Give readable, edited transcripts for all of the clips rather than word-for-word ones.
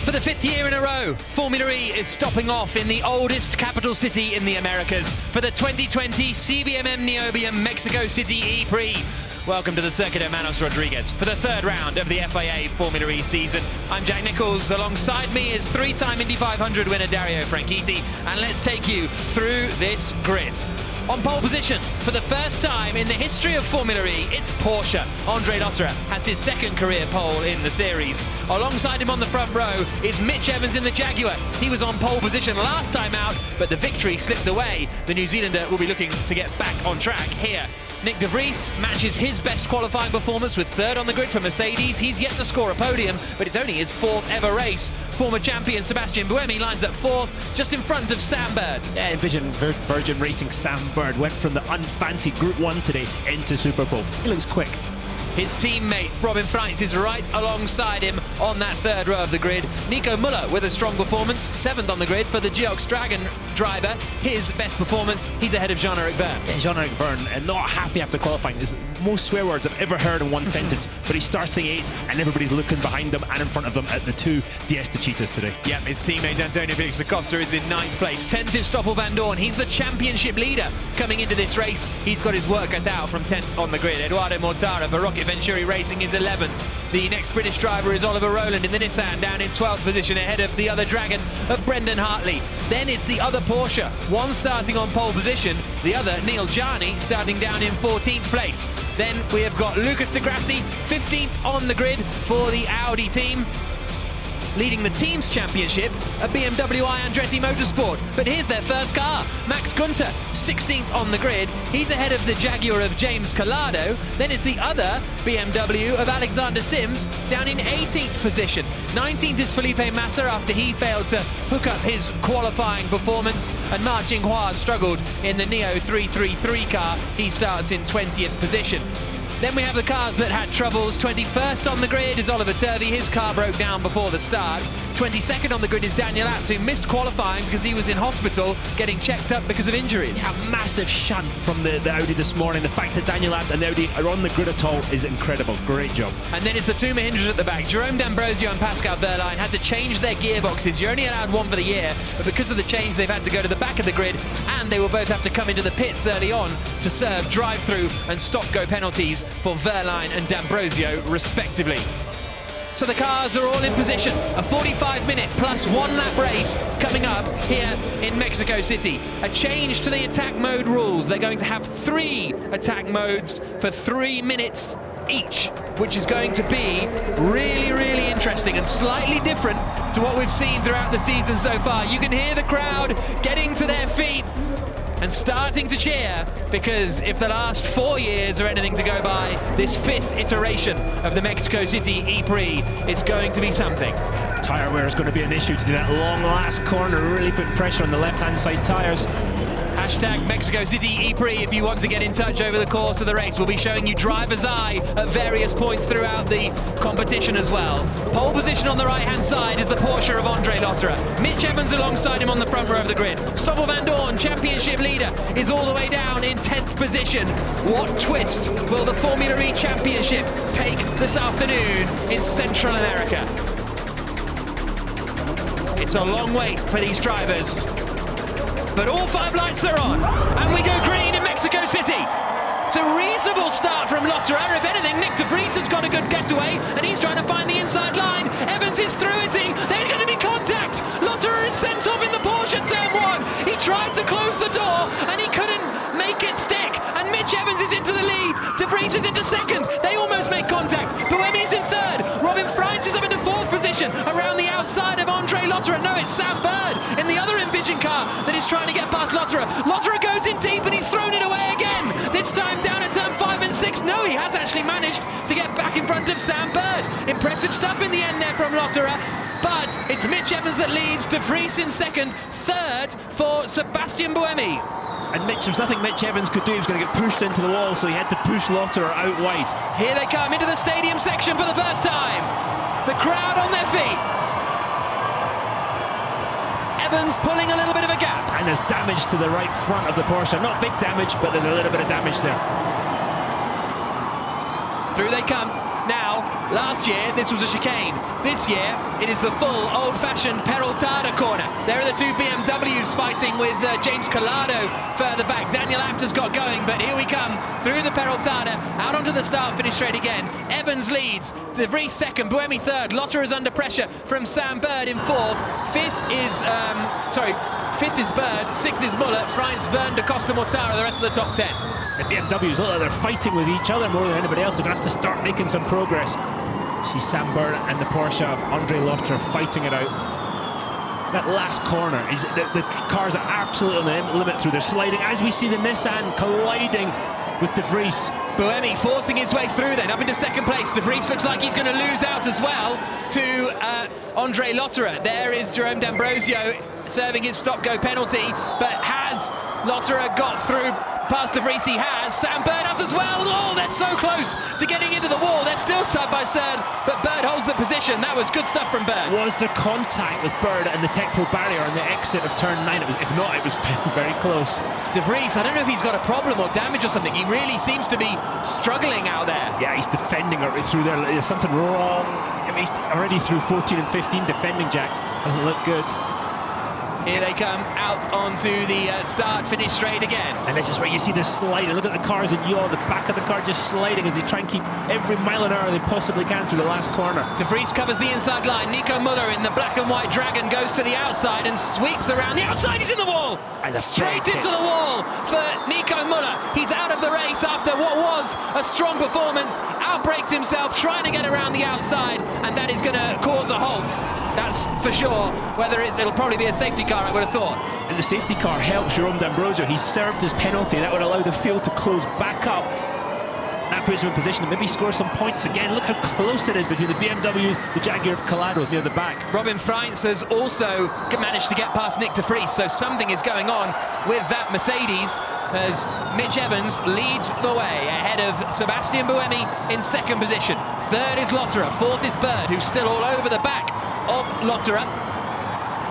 For the 5th year in a row, Formula E is stopping off in the oldest capital city in the Americas for the 2020 CBMM Niobium Mexico City E-Prix. Welcome to the Circuit of Manos Rodriguez for the 3rd round of the FIA Formula E season. I'm Jack Nichols. Alongside me is 3-time Indy 500 winner Dario Franchitti, and let's take you through this grid. On pole position, for the first time in the history of Formula E, it's Porsche. Andre Lotterer has his 2nd career pole in the series. Alongside him on the front row is Mitch Evans in the Jaguar. He was on pole position last time out, but the victory slipped away. The New Zealander will be looking to get back on track here. Nick de Vries matches his best qualifying performance with 3rd on the grid for Mercedes. He's yet to score a podium, but it's only his 4th ever race. Former champion Sebastian Buemi lines up 4th, just in front of Sam Bird. Yeah, envision Virgin Racing Sam Bird went from the unfancy Group 1 today into Super Pole. He looks quick. His teammate Robin Freitz is right alongside him on that 3rd row of the grid. Nico Müller with a strong performance, 7th on the grid for the Geox Dragon driver. His best performance, he's ahead of Jean-Eric Vergne. Yeah, Jean-Eric Vergne, and not happy after qualifying. This is most swear words I've ever heard in one sentence, but he's starting 8th and everybody's looking behind him and in front of them at the 2 DS Cheetahs today. Yep, his teammate Antonio Felix da Costa is in 9th place. 10th is Stoffel Van Dorn. He's the championship leader coming into this race. He's got his work cut out from 10th on the grid. Eduardo Mortara for Rocket Venturi Racing is 11th. The next British driver is Oliver Rowland in the Nissan, down in 12th position ahead of the other Dragon of Brendan Hartley. Then it's the other Porsche, one starting on pole position, the other Neil Jarni starting down in 14th place. Then we have got Lucas de Grassi 15th on the grid for the Audi team. Leading the team's championship, a BMW i Andretti Motorsport. But here's their first car, Max Günther, 16th on the grid. He's ahead of the Jaguar of James Collado. Then it's the other BMW of Alexander Sims, down in 18th position. 19th is Felipe Massa after he failed to hook up his qualifying performance. And Martin Hua struggled in the Neo 333 car. He starts in 20th position. Then we have the cars that had troubles. 21st on the grid is Oliver Turvey. His car broke down before the start. 22nd on the grid is Daniel Abt, who missed qualifying because he was in hospital getting checked up because of injuries. Yeah, a massive shunt from the Audi this morning. The fact that Daniel Abt and the Audi are on the grid at all is incredible. Great job. And then it's the 2 Mahindras at the back. Jerome D'Ambrosio and Pascal Wehrlein had to change their gearboxes. You're only allowed 1 for the year, but because of the change, they've had to go to the back of the grid, and they will both have to come into the pits early on to serve drive-through and stop-go penalties for Wehrlein and D'Ambrosio, respectively. So the cars are all in position. A 45-minute plus 1-lap race coming up here in Mexico City. A change to the attack mode rules. They're going to have 3 attack modes for 3 minutes each, which is going to be really, really interesting and slightly different to what we've seen throughout the season so far. You can hear the crowd getting to their feet and starting to cheer, because if the last 4 years are anything to go by, this 5th iteration of the Mexico City E-Prix is going to be something. Tyre wear is going to be an issue to do that long last corner, really put pressure on the left-hand side tyres. Hashtag Mexico City E-Prix if you want to get in touch over the course of the race. We'll be showing you driver's eye at various points throughout the competition as well. Pole position on the right-hand side is the Porsche of Andre Lotterer. Mitch Evans alongside him on the front row of the grid. Stoffel Van Dorn, championship leader, is all the way down in 10th position. What twist will the Formula E Championship take this afternoon in Central America? It's a long wait for these drivers, but all 5 lights are on, and we go green in Mexico City. It's a reasonable start from Lotterer. If anything, Nick de Vries has got a good getaway, and he's trying to find the inside line. Evans is through it. There's going to be contact. Lotterer is sent off in the Porsche turn 1. He tried to close the door, and he couldn't make it stick. And Mitch Evans is into the lead. De Vries is into 2nd. They almost make contact. Buemi is in 3rd. Robin Freitz is up into 4th position, around the outside of Andre Lotterer. No, it's Sam Bird in the other Envision car that is trying to get past Lotterer. Lotterer goes in deep, and he's thrown it away again. This time down at turn 5 and 6. No, he has actually managed to get back in front of Sam Bird. Impressive stuff in the end there from Lotterer. But it's Mitch Evans that leads, De Vries in 2nd, 3rd for Sebastian Buemi. And there's nothing Mitch Evans could do. He was going to get pushed into the wall, so he had to push Lotterer out wide. Here they come into the stadium section for the first time. The crowd on their feet. Evans pulling a little bit of a gap. And there's damage to the right front of the Porsche. Not big damage, but there's a little bit of damage there. Through they come. Now, Last year, this was a chicane. This year, it is the full old-fashioned Peraltada corner. There are the two BMWs fighting with James Collado further back. Daniel Apter's got going, but here we come through the Peraltada, out onto the start-finish straight again. Evans leads, De Vries second, Buemi third. Lotterer is under pressure from Sam Bird in fourth. Fifth is Bird, sixth is Muller, Freinz, Verne, Da Costa, Mortara, the rest of the top 10. The BMWs look like they're fighting with each other more than anybody else. They're going to have to start making some progress. You see Sam Bird and the Porsche of Andre Lotterer fighting it out. That last corner, the cars are absolutely on the limit through. They're sliding as we see the Nissan colliding with De Vries. Buemi forcing his way through then, up into second place. De Vries looks like he's going to lose out as well to Andre Lotterer. There is Jerome D'Ambrosio serving his stop-go penalty, but has Lotterer got through past De Vries? He has. Sam Bird has as well. Oh, they're so close to getting into the wall. They're still side by side, but Bird holds the position. That was good stuff from Bird. Was there contact with Bird and the Tech Pro barrier on the exit of turn 9? If not, it was very close. De Vries, I don't know if he's got a problem or damage or something. He really seems to be struggling out there. Yeah, he's defending it through there. There's something wrong. I mean, he's already through 14 and 15 defending, Jack. Doesn't look good. Here they come out onto the start-finish straight again. And this is where you see the sliding. Look at the cars in yaw, the back of the car just sliding as they try and keep every mile an hour they possibly can through the last corner. De Vries covers the inside line. Nico Muller in the black and white Dragon goes to the outside and sweeps around the outside. He's in the wall! Straight into the wall for Nico Muller. He's out of the race after what was a strong performance. Outbraked himself trying to get around the outside, and that is going to cause a halt. That's for sure. Whether it'll probably be a safety car, I would have thought. And the safety car helps Jerome D'Ambrosio. He served his penalty. That would allow the field to close back up. That puts him in position to maybe score some points again. Look how close it is between the BMWs, the Jaguar of Collado near the back. Robin Freinz has also managed to get past Nick De Vries, so something is going on with that Mercedes as Mitch Evans leads the way ahead of Sebastian Buemi in second position. Third is Lotterer, fourth is Bird, who's still all over the back of Lotterer.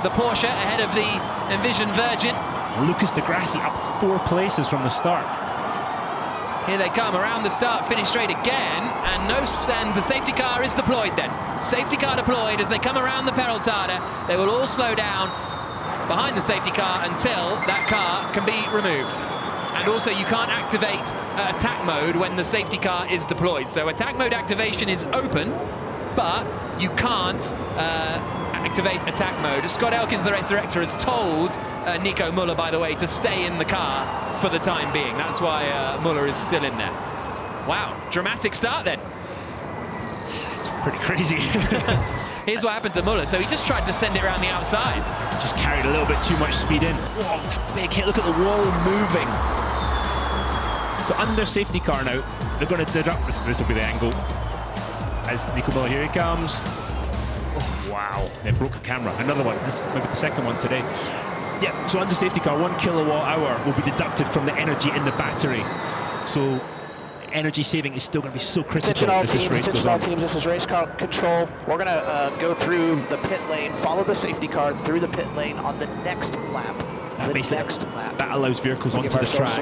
The Porsche ahead of the Envision Virgin. Lucas Di Grassi up 4 places from the start. Here they come around the start, finish straight again, and the safety car is deployed then. Safety car deployed as they come around the Peraltada. They will all slow down behind the safety car until that car can be removed. And also you can't activate attack mode when the safety car is deployed. So attack mode activation is open, but you can't activate attack mode. Scott Elkins, the race director, has told Nico Muller, by the way, to stay in the car for the time being. That's why Muller is still in there. Wow, dramatic start then. Pretty crazy. Here's what happened to Muller. So he just tried to send it around the outside. Just carried a little bit too much speed in. Whoa, it's a big hit. Look at the wall moving. So under safety car now, they're going to deduct this. This will be the angle. As Nico Muller, here he comes. Oh, wow, they broke the camera. Another one. This maybe the second one today. Yeah, so under safety car, 1 kilowatt hour will be deducted from the energy in the battery. So energy saving is still going to be so critical as this race goes on. Teams, this is race car control. We're going to go through the pit lane, follow the safety car through the pit lane on the next lap. That allows vehicles onto the track,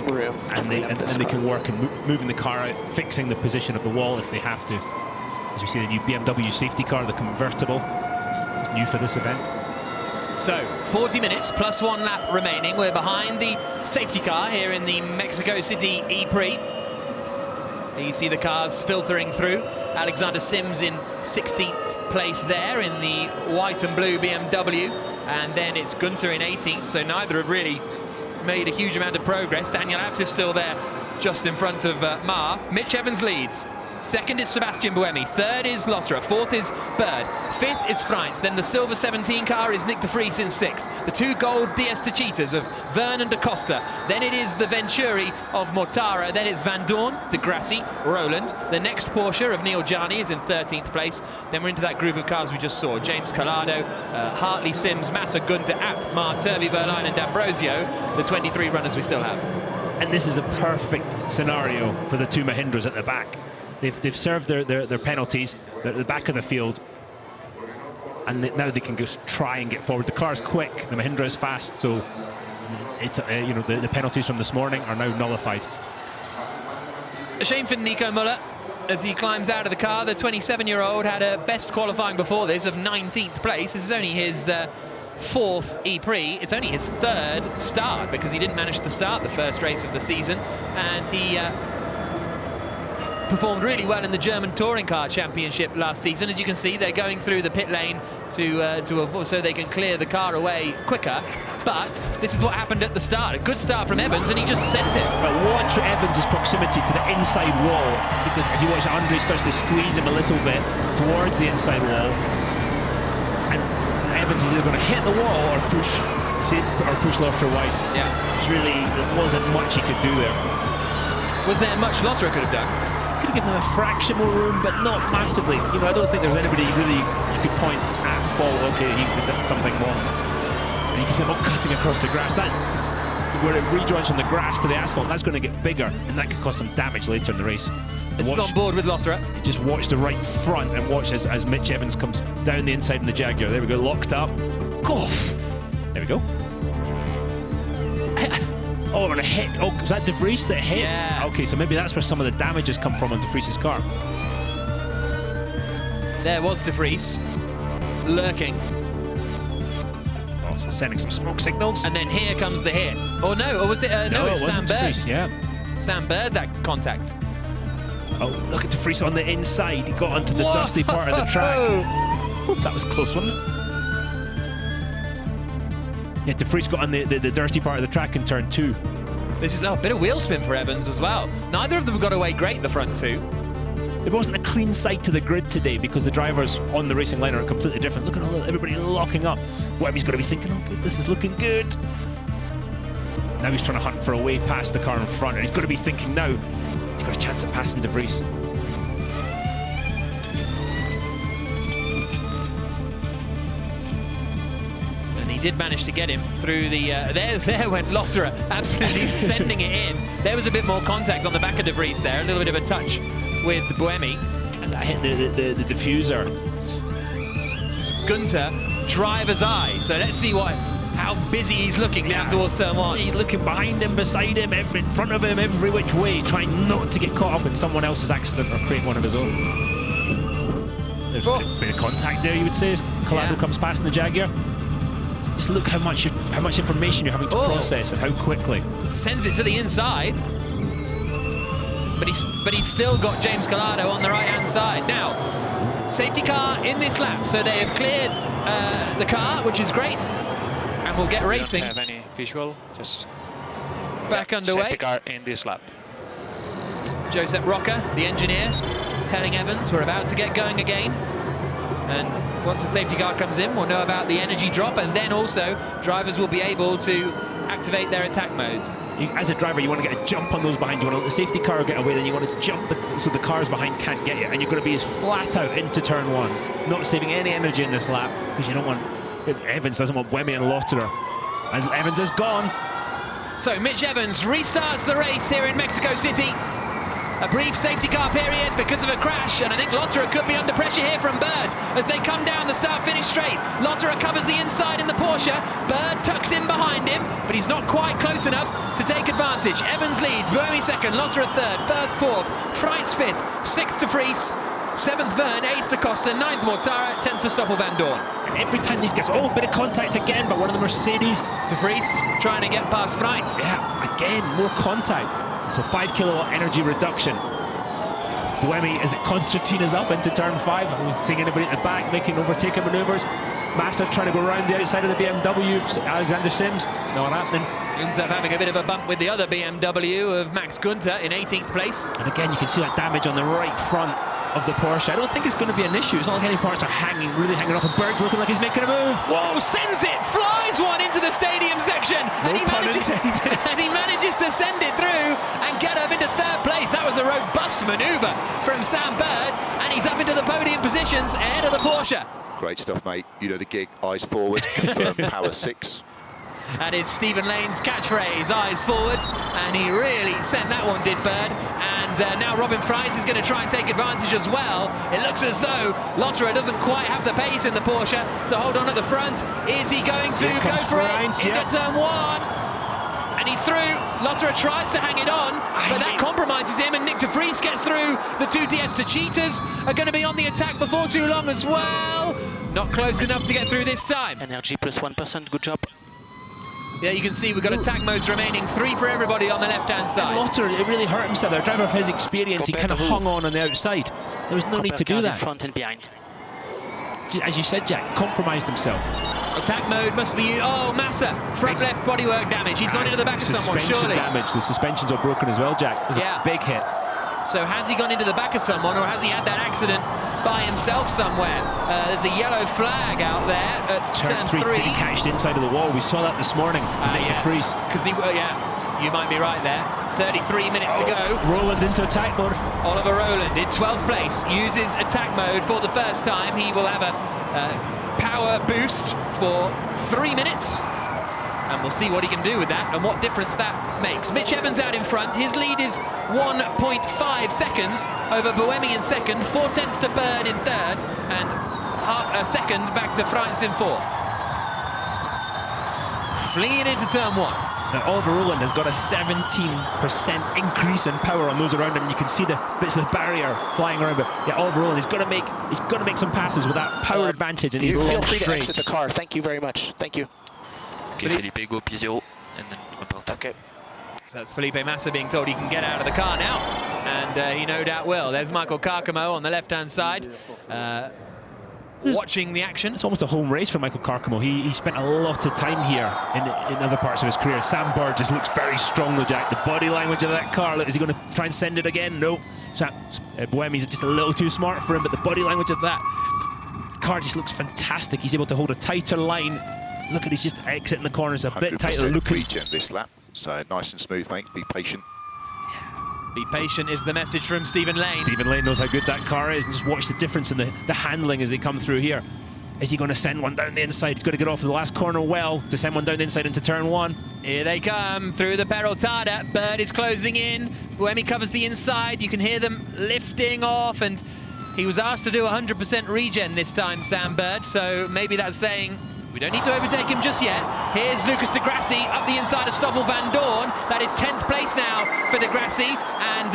and they can work and moving the car out, fixing the position of the wall if they have to. As we see the new BMW safety car, the convertible, new for this event. So 40 minutes plus 1 lap remaining. We're behind the safety car here in the Mexico City E-Prix. You see the cars filtering through. Alexander Sims in 16th place there in the white and blue BMW. And then it's Gunter in 18th, so neither have really made a huge amount of progress. Daniel Abt is still there just in front of Ma. Mitch Evans leads. Second is Sebastian Buemi. Third is Lotterer. Fourth is Bird. Fifth is Freinz. Then the silver 17 car is Nick De Vries in 6th. The 2 gold DS Techeetahs of Verne and Da Costa. Then it is the Venturi of Mortara. Then it's Van Dorn, De Grassi, Roland. The next Porsche of Neil Jani is in 13th place. Then we're into that group of cars we just saw. James Collado, Hartley, Sims, Massa, Gunter, Abt, Mar, Turvey, Verline and D'Ambrosio. The 23 runners we still have. And this is a perfect scenario for the 2 Mahindras at the back. They've served their penalties at the back of the field, and now they can just try and get forward. The car's quick, the Mahindra is fast, so it's the penalties from this morning are now nullified. A shame for Nico Muller. as he climbs out of the car. The 27-year-old had a best qualifying before this of 19th place. This is only his fourth E-Prix. It's only his third start because he didn't manage to start the first race of the season, and he performed really well in the German Touring Car Championship last season. As you can see, they're going through the pit lane so they can clear the car away quicker. But this is what happened at the start. A good start from Evans, and he just sent it. But watch Evans' proximity to the inside wall, because if you watch, Andre starts to squeeze him a little bit towards the inside wall, and Evans is either going to hit the wall or push Lotterer wide. Yeah, there wasn't much he could do there. Was there much Lotterer could have done? Could have given him a fraction more room, but not massively. You know, I don't think there's anybody really you could point at fault. Okay, he could have done something more. And you can see him cutting across the grass. That where it rejoins from the grass to the asphalt, that's going to get bigger, and that could cause some damage later in the race. This is on board with Lotterer. You just watch the right front and watch as Mitch Evans comes down the inside in the Jaguar. There we go, locked up. Gosh. There we go. Oh, and a hit. Oh, was that De Vries that hit? Yeah. Okay, so maybe that's where some of the damage has come from on De Vries' car. There was De Vries lurking. Oh, so sending some smoke signals. And then here comes the hit. Oh no, or was it? No, it's Sam De Bird. Vries, yeah. Sam Bird, that contact. Oh, look at De Vries on the inside. He got onto the dusty part of the track. Oh, that was close, wasn't it? Yeah, De Vries got on the dirty part of the track in turn 2. This is a bit of wheel spin for Evans as well. Neither of them got away great, the front two. It wasn't a clean sight to the grid today because the drivers on the racing line are completely different. Look at everybody locking up. Webby's got to be thinking, oh, good, this is looking good. Now he's trying to hunt for a way past the car in front, and he's got to be thinking now he's got a chance at passing De Vries. Did manage to get him through the there went Lotterer, absolutely sending it in. There was a bit more contact on the back of De Vries there, a little bit of a touch with Buemi, and that hit the diffuser. This is Gunter, driver's eye. So let's see how busy he's looking down towards turn 1. He's looking behind him, beside him, in front of him, every which way, trying not to get caught up in someone else's accident or create one of his own. There's a bit of contact there, you would say, as Collado comes past in the Jaguar. Just look how much information you're having to process and how quickly. Sends it to the inside, but he's still got James Collado on the right-hand side. Now, safety car in this lap, so they have cleared the car, which is great, and we'll get racing. Don't have any visual, just back underway. Safety car in this lap. Josep Roca, the engineer, telling Evans we're about to get going again. And once the safety car comes in, we'll know about the energy drop, and then also drivers will be able to activate their attack modes. As a driver, you want to get a jump on those behind you. You want to let the safety car get away, then you want to jump so the cars behind can't get you. And you're going to be as flat out into turn 1, not saving any energy in this lap, because you don't want... Evans doesn't want Buemi and Lotterer. And Evans is gone. So Mitch Evans restarts the race here in Mexico City. A brief safety car period because of a crash, and I think Lotterer could be under pressure here from Bird as they come down the start-finish straight. Lotterer covers the inside in the Porsche. Bird tucks in behind him, but he's not quite close enough to take advantage. Evans leads, Buemi second, Lotterer third, Bird fourth, Freitz fifth, sixth De Vries, seventh Verne, eighth De Costa, ninth Mortara, 10th for Stoffel Van Dorn. And every time these guys, a bit of contact again, but one of the Mercedes. De Vries trying to get past Freitz. Yeah, again, more contact. So 5 kilowatt energy reduction. Buemi, is it Concertina's up into turn 5? Are we seeing anybody at the back making overtaking maneuvers? Massa trying to go around the outside of the BMW. Alexander Sims, not happening. Ends up having a bit of a bump with the other BMW of Max Gunter in 18th place. And again, you can see that damage on the right front of the Porsche. I don't think it's going to be an issue. It's not like any parts are really hanging off. And Bird's looking like he's making a move. Whoa, sends it, flies one into the stadium section. No pun intended. And he manages to send it through and get up into third place. That was a robust manoeuvre from Sam Bird, and he's up into the podium positions ahead of the Porsche. Great stuff, mate. You know the gig. Eyes forward, confirm power 6. That is Stephen Lane's catchphrase, eyes forward, and he really sent that one, did Bird. And now Robin Freitz is going to try and take advantage as well. It looks as though Lotterer doesn't quite have the pace in the Porsche to hold on at the front. Is he going to go for it into turn 1? and he's through. Lotterer tries to hang it on, but that compromises him, and Nick de Vries gets through. The two DS to Cheetahs are going to be on the attack before too long as well. Not close enough to get through this time. Energy plus 1%, good job. Yeah, you can see we've got attack modes remaining, 3 for everybody on the left-hand side. Lotterer, it really hurt himself there. Driver of his experience, he kind of hung on the outside. There was no need to do that. In front and behind. As you said, Jack, compromised himself. Attack mode must be... Oh, Massa, front left bodywork damage. He's gone into the back of someone, surely. Suspension damage. The suspensions are broken as well, Jack. It was a big hit. So has he gone into the back of someone, or has he had that accident by himself somewhere? There's a yellow flag out there at turn 3. Did he catch the inside of the wall? We saw that this morning. Nick de Vries. Because you might be right there. 33 minutes to go. Roland into attack mode. Oliver Roland in 12th place uses attack mode for the first time. He will have a power boost for 3 minutes. And we'll see what he can do with that and what difference that makes. Mitch Evans out in front. His lead is 1.5 seconds over Buemi in second, 0.4 to Bird in third, and half a second back to France in fourth. Fleeing into turn 1. Now, Oliver Roland has got a 17% increase in power on those around him. You can see the bits of the barrier flying around. But yeah, Oliver Roland, he's got to make some passes with that power advantage in these long Feel free straights. to exit the car. Thank you very much. Thank you. Okay, Felipe, go P0 and then report. Okay. So that's Felipe Massa being told he can get out of the car now, and he no doubt will. There's Michael Carcamo on the left-hand side, watching the action. It's almost a home race for Michael Carcamo. He spent a lot of time here in other parts of his career. Sam Bird just looks very strong though, Jack. The body language of that car, is he going to try and send it again? No. Buemi's just a little too smart for him, but the body language of that car just looks fantastic. He's able to hold a tighter line. Look at, he's just exiting the corners a bit tighter. Looking regen this lap, so nice and smooth, mate. Be patient. Be patient is the message from Stephen Lane. Stephen Lane knows how good that car is, and just watch the difference in the handling as they come through here. Is he going to send one down the inside? He's got to get off the last corner well to send one down the inside into turn 1. Here they come through the Peraltada. Bird is closing in. Buemi covers the inside. You can hear them lifting off, and he was asked to do 100% regen this time, Sam Bird, so maybe that's saying we don't need to overtake him just yet. Here's Lucas de Grassi up the inside of Stoffel Van Dorn. That is 10th place now for de Grassi. And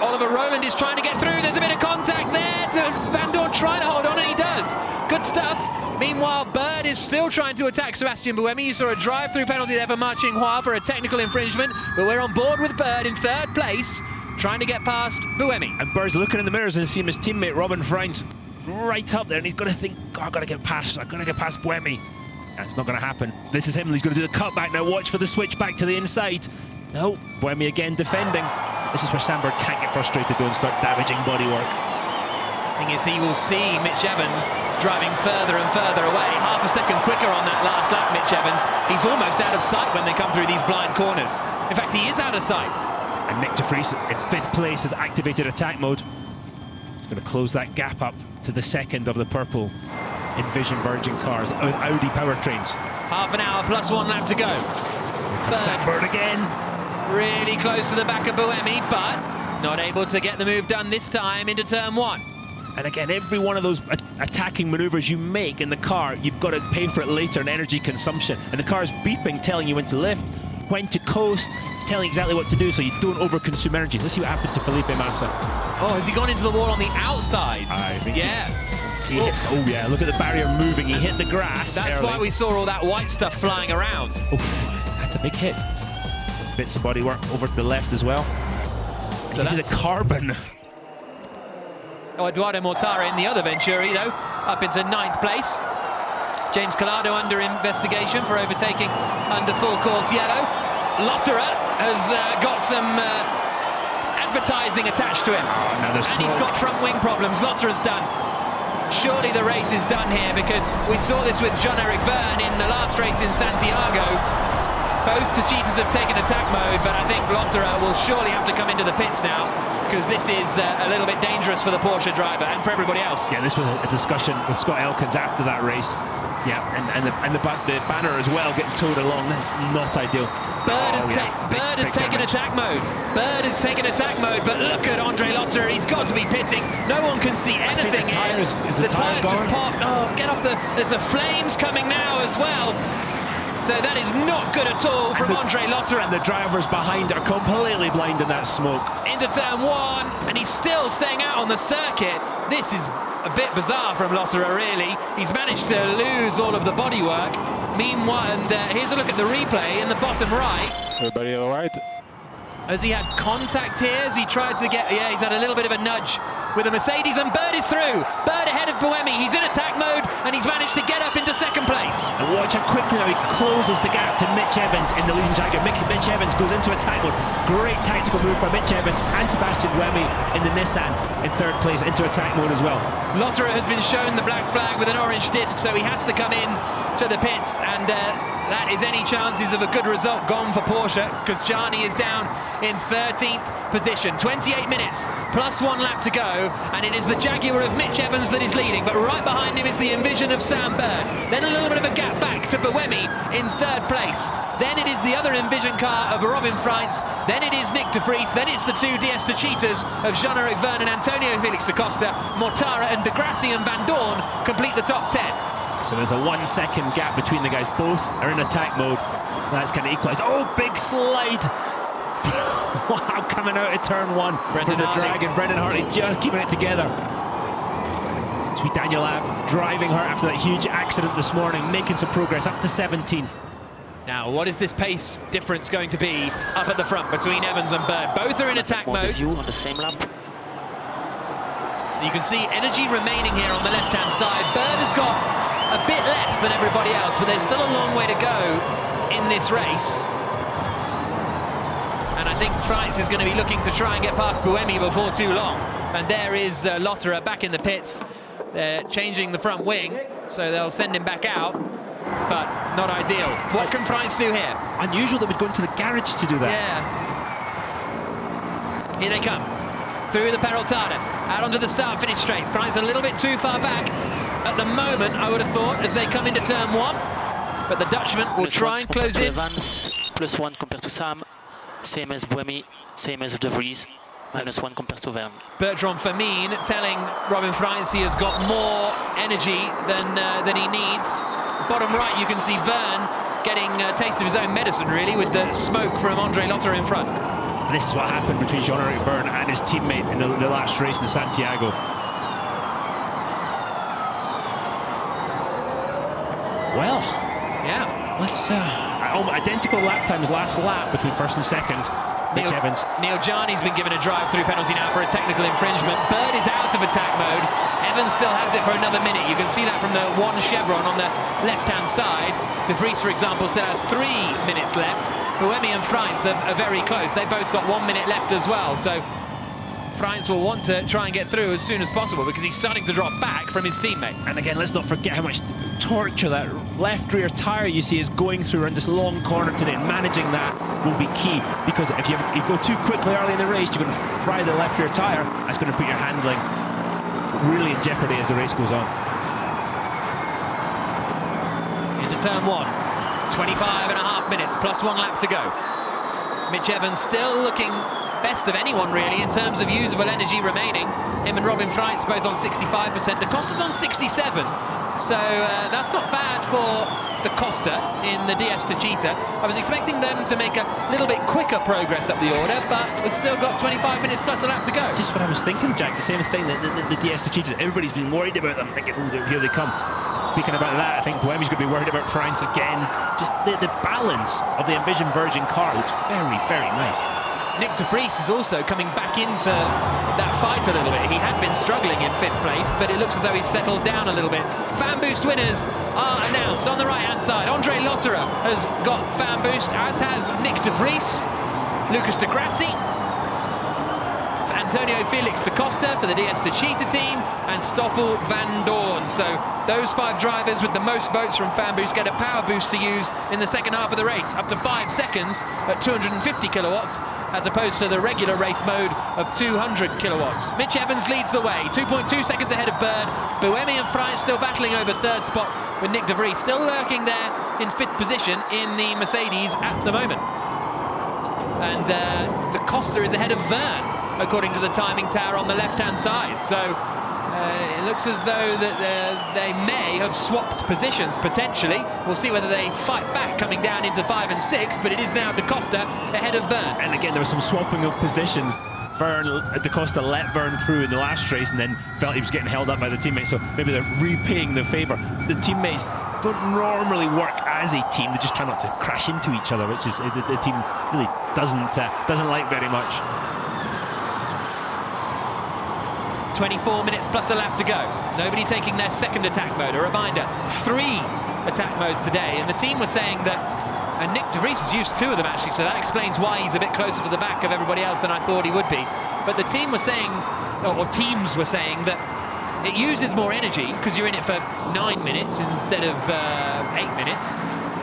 Oliver Roland is trying to get through. There's a bit of contact there. Van Dorn trying to hold on, and he does. Good stuff. Meanwhile, Bird is still trying to attack Sebastian Buemi. You saw a drive-through penalty there for Ma Qinghua for a technical infringement. But we're on board with Bird in 3rd place, trying to get past Buemi. And Bird's looking in the mirrors and seeing his teammate Robin Freins right up there, and he's got to think, oh, I've got to get past Buemi. That's not going to happen. This is him. He's going to do the cutback now. Watch for the switch back to the inside. No, Buemi again defending. This is where Sam Bird can't get frustrated though and start damaging bodywork. Thing is, he will see Mitch Evans driving further and further away. Half a second quicker on that last lap, Mitch Evans. He's almost out of sight when they come through these blind corners. In fact, he is out of sight. And Nick de Vries in 5th place has activated attack mode. He's going to close that gap up to the second of the purple Envision Virgin cars with Audi powertrains. Half an hour plus 1 lap to go. Sam Bird again. Really close to the back of Buemi, but not able to get the move done this time into turn 1. And again, every one of those attacking maneuvers you make in the car, you've got to pay for it later in energy consumption. And the car is beeping, telling you when to lift, when to coast. It's telling exactly what to do so you don't overconsume energy. Let's see what happened to Felipe Massa. Oh, has he gone into the wall on the outside? I think. Yeah. See, oh yeah, look at the barrier moving. He hit the grass. That's early. why we saw all that white stuff flying around. Oof, that's a big hit. Bits of bodywork over to the left as well. So you see the carbon. Oh, Eduardo Mortara in the other Venturi, though, up into 9th place. James Collado under investigation for overtaking under full course yellow. Lotterer has got some advertising attached to him. And he's got front wing problems. Lotterer's done. Surely the race is done here, because we saw this with Jean-Eric Verne in the last race in Santiago. Both Cheetahs have taken attack mode, but I think Lotterer will surely have to come into the pits now, because this is a little bit dangerous for the Porsche driver and for everybody else. Yeah, this was a discussion with Scott Elkins after that race. Yeah, and the banner as well getting towed along. That's not ideal. Bird has taken attack mode. Bird has taken attack mode, but look at Andre Lotterer. He's got to be pitting. No one can see anything. The tyres, the tyres just popped. Oh, get off the... There's the flames coming now as well. So that is not good at all from Andre Lotterer. And the drivers behind are completely blind in that smoke. Into turn one, and he's still staying out on the circuit. This is a bit bizarre from Lotterer, really. He's managed to lose all of the bodywork. Meanwhile, and here's a look at the replay in the bottom right. Everybody all right? Has he had contact here? Has he tried to get... Yeah, he's had a little bit of a nudge with the Mercedes, and Bird is through. Bird ahead of Buemi. He's in attack mode, and he's managed to get up into second place. And watch how quickly now he closes the gap to Mitch Evans in the leading Jaguar. Mitch Evans goes into attack mode. Great tactical move by Mitch Evans and Sebastian Buemi in the Nissan in third place into attack mode as well. Lotterer has been shown the black flag with an orange disc, so he has to come in to the pits, and that is any chances of a good result gone for Porsche, because Gianni is down in 13th position. 28 minutes plus 1 lap to go, and it is the Jaguar of Mitch Evans that is leading, but right behind him is the Envision of Sam Bird. Then a little bit of a gap back to Buemi in third place. Then it is the other Envision car of Robin Freitz. Then it is Nick de Vries. Then it's the two DS de Cheetahs of Jean-Eric Vergne and Antonio Felix da Costa. Mortara and de Grassi and Van Dorn complete the top 10. So there's a 1 second gap between the guys. Both are in attack mode. So that's kind of equalised. Oh, big slide. Wow, coming out of turn one from the Dragon. Brendan Hartley just keeping it together. Sweet Daniel Ab driving her after that huge accident this morning, making some progress up to 17th. Now, what is this pace difference going to be up at the front between Evans and Bird? Both are in attack mode. On the same lap. You can see energy remaining here on the left-hand side. Bird has got a bit less than everybody else, but there's still a long way to go in this race. And I think Freitz is going to be looking to try and get past Buemi before too long. And there is Lotterer back in the pits. They're changing the front wing, so they'll send him back out, but not ideal. What can Freitz do here? Unusual that we'd go into the garage to do that. Yeah. Here they come. Through the Peraltada, out onto the start-finish straight. Freitz a little bit too far back at the moment, I would have thought, as they come into turn one. But the Dutchman will try and close in. Evans, +1 compared to Sam, same as Buemi, same as De Vries, -1 compared to Vergne. Bertrand Famine telling Robin Freitz he has got more energy than he needs. Bottom right, you can see Vergne getting a taste of his own medicine, really, with the smoke from Andre Lotterer in front. And this is what happened between Jean-Eric Vergne and his teammate in the last race in Santiago. Well, yeah, let's identical lap times last lap between first and second. Mitch Evans. Neil Gianni's been given a drive-through penalty now for a technical infringement. Bird is out of attack mode. Evans still has it for another minute. You can see that from the one chevron on the left-hand side. De Vries, for example, still has 3 minutes left. Buemi and Freitz are very close. They've both got 1 minute left as well. So Freitz will want to try and get through as soon as possible because he's starting to drop back from his teammate. And again, let's not forget how much torture that left rear tyre you see is going through around this long corner today, and managing that will be key, because if you go too quickly early in the race, you're going to fry the left rear tyre. That's going to put your handling really in jeopardy as the race goes on. Into turn one, 25.5 minutes, +1 lap to go. Mitch Evans still looking best of anyone, really, in terms of usable energy remaining. Him and Robin Freitz both on 65%. Da Costa's on 67%. So that's not bad for Da Costa in the DS de Cheetah. I was expecting them to make a little bit quicker progress up the order, but we've still got 25 minutes plus a lap to go. Just what I was thinking, Jack. The same thing that the DS de Cheetah. Everybody's been worried about them, thinking, oh, here they come. Speaking about that, I think Buemi's going to be worried about France again. Just the balance of the Envision Virgin car looks very, very nice. Nick de Vries is also coming back into that fight a little bit. He had been struggling in 5th place, but it looks as though he's settled down a little bit. Fan Boost winners are announced on the right-hand side. Andre Lotterer has got Fan Boost, as has Nick de Vries, Lucas de Grassi, Antonio Felix da Costa for the DS de Cheetah team, and Stoffel Van Dorn. So those 5 drivers with the most votes from Fan Boost get a power boost to use in the second half of the race, up to 5 seconds at 250 kilowatts, as opposed to the regular race mode of 200 kilowatts. Mitch Evans leads the way, 2.2 seconds ahead of Bird. Buemi and Freitz still battling over 3rd spot, with Nick de Vries still lurking there in 5th position in the Mercedes at the moment. And da Costa is ahead of Vergne, according to the timing tower on the left-hand side. So It looks as though that they may have swapped positions, potentially. We'll see whether they fight back coming down into 5 and 6, but it is now Da Costa ahead of Verne. And again, there was some swapping of positions. Da Costa let Verne through in the last race and then felt he was getting held up by the teammates, so maybe they're repaying the favour. The teammates don't normally work as a team, they just try not to crash into each other, which is the team really doesn't like very much. 24 minutes plus a lap to go. Nobody taking their second attack mode. A reminder, 3 attack modes today, and the team was saying that, and Nick de Vries has used 2 of them actually, so that explains why he's a bit closer to the back of everybody else than I thought he would be. But the team was saying, or teams were saying, that it uses more energy because you're in it for 9 minutes instead of 8 minutes,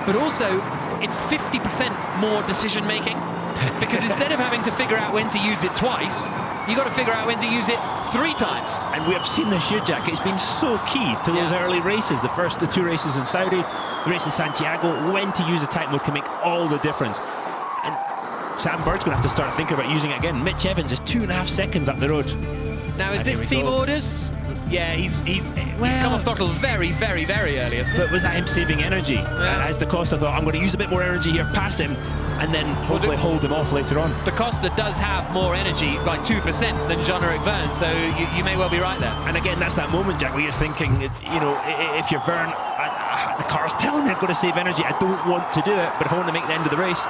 but also it's 50% more decision making, because instead of having to figure out when to use it twice, you got to figure out when to use it 3 times. And we have seen this year, Jack, it's been so key to those early races. The 2 races in Saudi, the race in Santiago, when to use attack mode can make all the difference. And Sam Bird's going to have to start thinking about using it again. Mitch Evans is 2.5 seconds up the road. Now, is this team orders? Yeah, he's come off throttle very, very, very early. But was that him saving energy? As Da Costa thought, I'm going to use a bit more energy here, pass him, and then hopefully hold him off later on. Da Costa does have more energy by 2% than Jean-Eric Verne, so you may well be right there. And again, that's that moment, Jack, where you're thinking, you know, if you're Verne, the car's telling me I've got to save energy, I don't want to do it, but if I want to make the end of the race,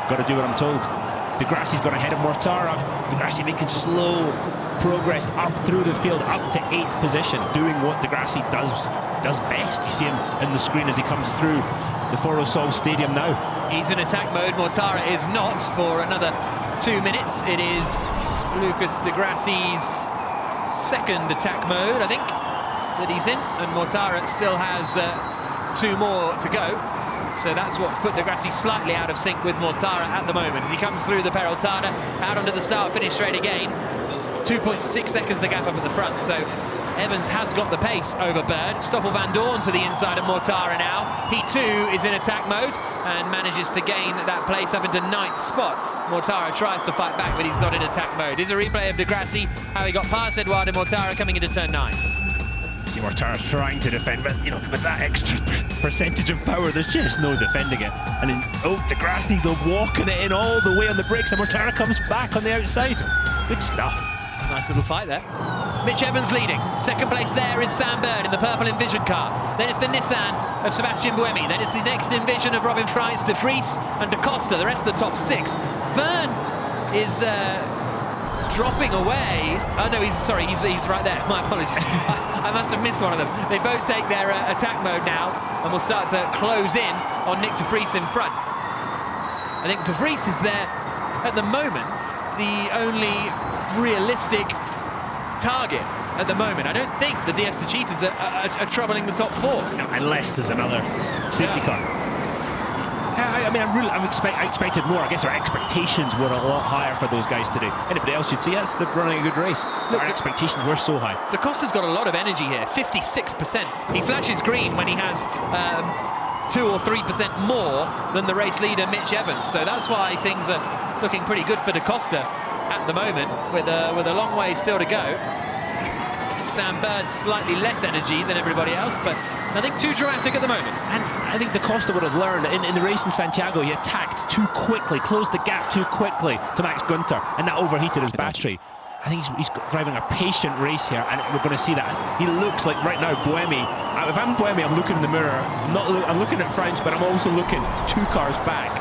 got to do what I'm told. Di Grassi's got ahead of Mortara. Di Grassi making slow progress up through the field, up to 8th position, doing what Di Grassi does best. You see him in the screen as he comes through the Foro Sol Stadium now. He's in attack mode, Mortara is not for another 2 minutes. It is Lucas Di Grassi's second attack mode, I think, that he's in, and Mortara still has 2 more to go. So that's what's put Di Grassi slightly out of sync with Mortara at the moment. As he comes through the Peraltada, out onto the start-finish straight again. 2.6 seconds the gap up at the front, so Evans has got the pace over Bird. Stoffel Van Dorn to the inside of Mortara now. He too is in attack mode and manages to gain that place up into 9th spot. Mortara tries to fight back, but he's not in attack mode. Here's a replay of Di Grassi, how he got past Eduardo Mortara coming into turn 9. See Mortara's trying to defend, but you know, with that extra percentage of power, there's just no defending it. And then, Di Grassi, they're walking it in all the way on the brakes, and Mortara comes back on the outside. Good stuff. Nice little fight there. Mitch Evans leading. Second place there is Sam Bird in the purple Envision car. Then it's the Nissan of Sebastian Buemi. Then it's the next Envision of Robin Freitz, De Vries and Da Costa, the rest of the top 6. Verne is dropping away. Oh no, he's right there. My apologies. I must have missed one of them. They both take their attack mode now, and will start to close in on Nick De Vries in front. I think De Vries is there at the moment, the only realistic target at the moment. I don't think the DS Cheetahs are troubling the top 4. No, unless there's another safety car. I mean, I expected more. I guess our expectations were a lot higher for those guys today. Anybody else should see us, they're running a good race. Look, our expectations were so high. Da Costa's got a lot of energy here, 56%. He flashes green when he has 2 or 3% more than the race leader Mitch Evans. So that's why things are looking pretty good for Da Costa at the moment, with a long way still to go. Sam Bird slightly less energy than everybody else, but nothing too dramatic at the moment. And I think Da Costa would have learned in the race in Santiago, he attacked too quickly, closed the gap too quickly to Max Günther, and that overheated his battery. I think he's driving a patient race here, and we're going to see that. He looks like right now Buemi. If I'm Buemi, I'm looking in the mirror. I'm looking at Freitz, but I'm also looking 2 cars back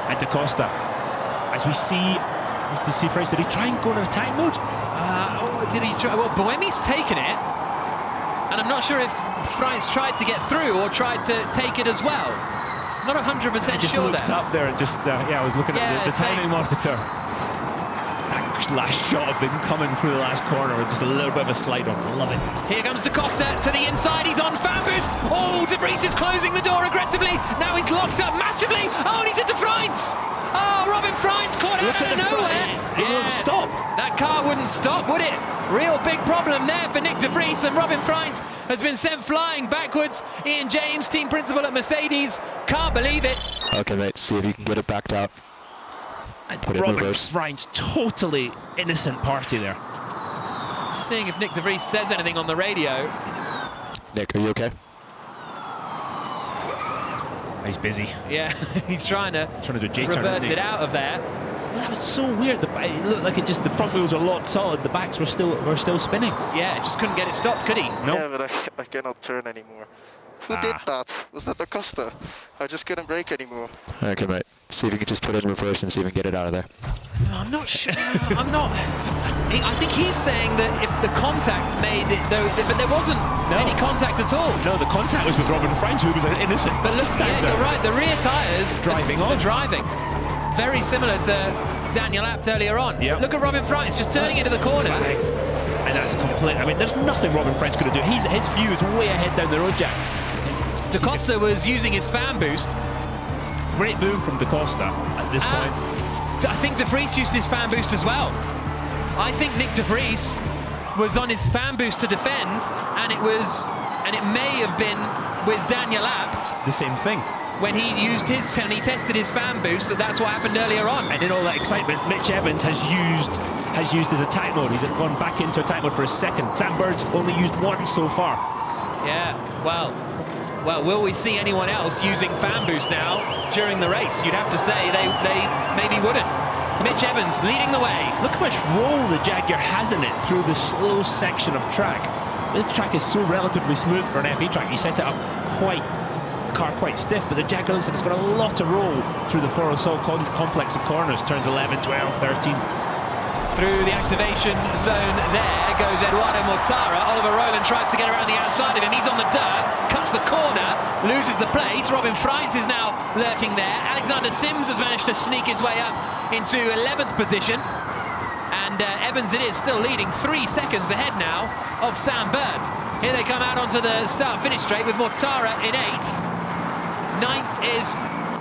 at Da Costa. As we see Freitz, did he try and go into attack mode? Did he try? Well, Buemi's taken it, and I'm not sure if Freitz tried to get through or tried to take it as well. Not 100% sure there. I just looked up there and just, I was looking at the timing monitor. That last shot of them coming through the last corner with just a little bit of a slide on. I love it. Here comes Da Costa to the inside. He's on fan boost. Oh, De Vries is closing the door aggressively. Now he's locked up massively. Oh, and he's into Freitz. Oh, Robin Freitz caught out of nowhere. It won't stop. That car wouldn't stop, would it? Real big problem there for Nick De Vries, and Robin Freitz has been sent flying backwards. Ian James, team principal at Mercedes, can't believe it. Okay, mate, see if you can get it backed out. Robin Freitz, totally innocent party there. Seeing if Nick de Vries says anything on the radio. Nick, are you okay? He's busy. Yeah, he's trying to do a J-turn, reverse isn't he? it out of there. That was so weird. It looked like the front wheels were locked solid. The backs were still spinning. Yeah, just couldn't get it stopped, could he? No. Yeah, but I cannot turn anymore. Who did that? Was that Acosta? I just couldn't brake anymore. Okay, mate. See if you can just put it in reverse and see if you can get it out of there. I'm not sure. I'm not. I think he's saying that if the contact made it, though, but there wasn't any contact at all. No, the contact was with Robin Franz, who was an innocent. But look, yeah, you're right. The rear tyres Driving on. driving. Very similar to Daniel Abt earlier on. Yep. Look at Robin Franz just turning into the corner. And that's complete. I mean, there's nothing Robin Franz could do. His view is way ahead down the road, Jack. Da Costa was using his fan boost. Great move from Da Costa at this point. I think de Vries used his fan boost as well. I think Nick de Vries was on his fan boost to defend, and it may have been with Daniel Abt. The same thing. When he used he tested his fan boost, that's what happened earlier on. And in all that excitement, Mitch Evans has used his attack mode. He's gone back into attack mode for a second. Sam Bird's only used one so far. Yeah, well, will we see anyone else using fan boost now during the race? You'd have to say they maybe wouldn't. Mitch Evans leading the way. Look how much roll the Jaguar has in it through the slow section of track. This track is so relatively smooth for an FE track. You set it up the car quite stiff, but the Jaguar looks like it's got a lot of roll through the Forosol complex of corners. Turns 11, 12, 13. Through the activation zone there goes Eduardo Mortara. Oliver Rowland tries to get around the outside of him. He's on the dirt, cuts the corner, loses the place. Robin Franz is now lurking there. Alexander Sims has managed to sneak his way up into 11th position. And Evans it is still leading 3 seconds ahead now of Sam Bird. Here they come out onto the start-finish straight with Mortara in 8th. 9th is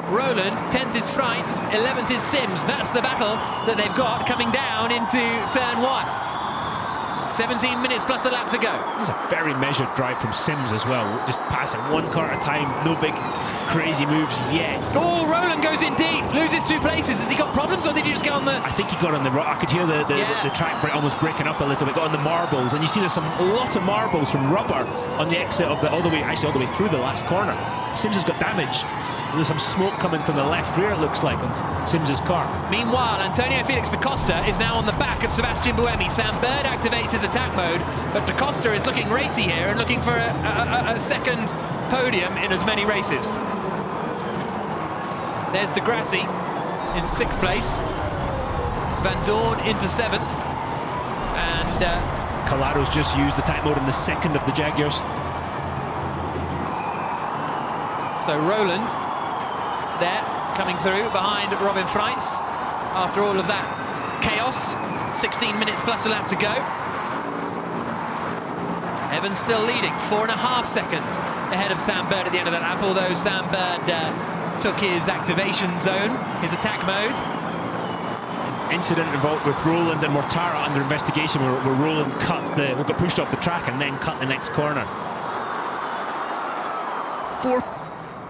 Rowland, 10th is Franz, 11th is Sims. That's the battle that they've got coming down into turn 1. 17 minutes plus a lap to go. It's a very measured drive from Sims as well. Just passing one car at a time, no big crazy moves yet. Oh, Rowland goes in deep, loses 2 places. Has he got problems or did he just get on the... I think he got on the... I could hear the track almost breaking up a little bit, got on the marbles, and you see there's a lot of marbles from rubber on the exit of all the way through the last corner. Sims has got damage. There's some smoke coming from the left rear, it looks like, on Sims's car. Meanwhile, Antonio Felix da Costa is now on the back of Sebastian Buemi. Sam Bird activates his attack mode, but da Costa is looking racy here and looking for a second podium in as many races. There's De Grassi in 6th place. Van Dorn into 7th. And Colaro's just used attack mode in the second of the Jaguars. So Rowland there, coming through behind Robin Franz after all of that chaos. 16 minutes plus a lap to go. Evans still leading, 4.5 seconds ahead of Sam Bird at the end of that lap, although Sam Bird took his activation zone, his attack mode. Incident involved with Rowland and Mortara under investigation where Rowland got pushed off the track and then cut the next corner.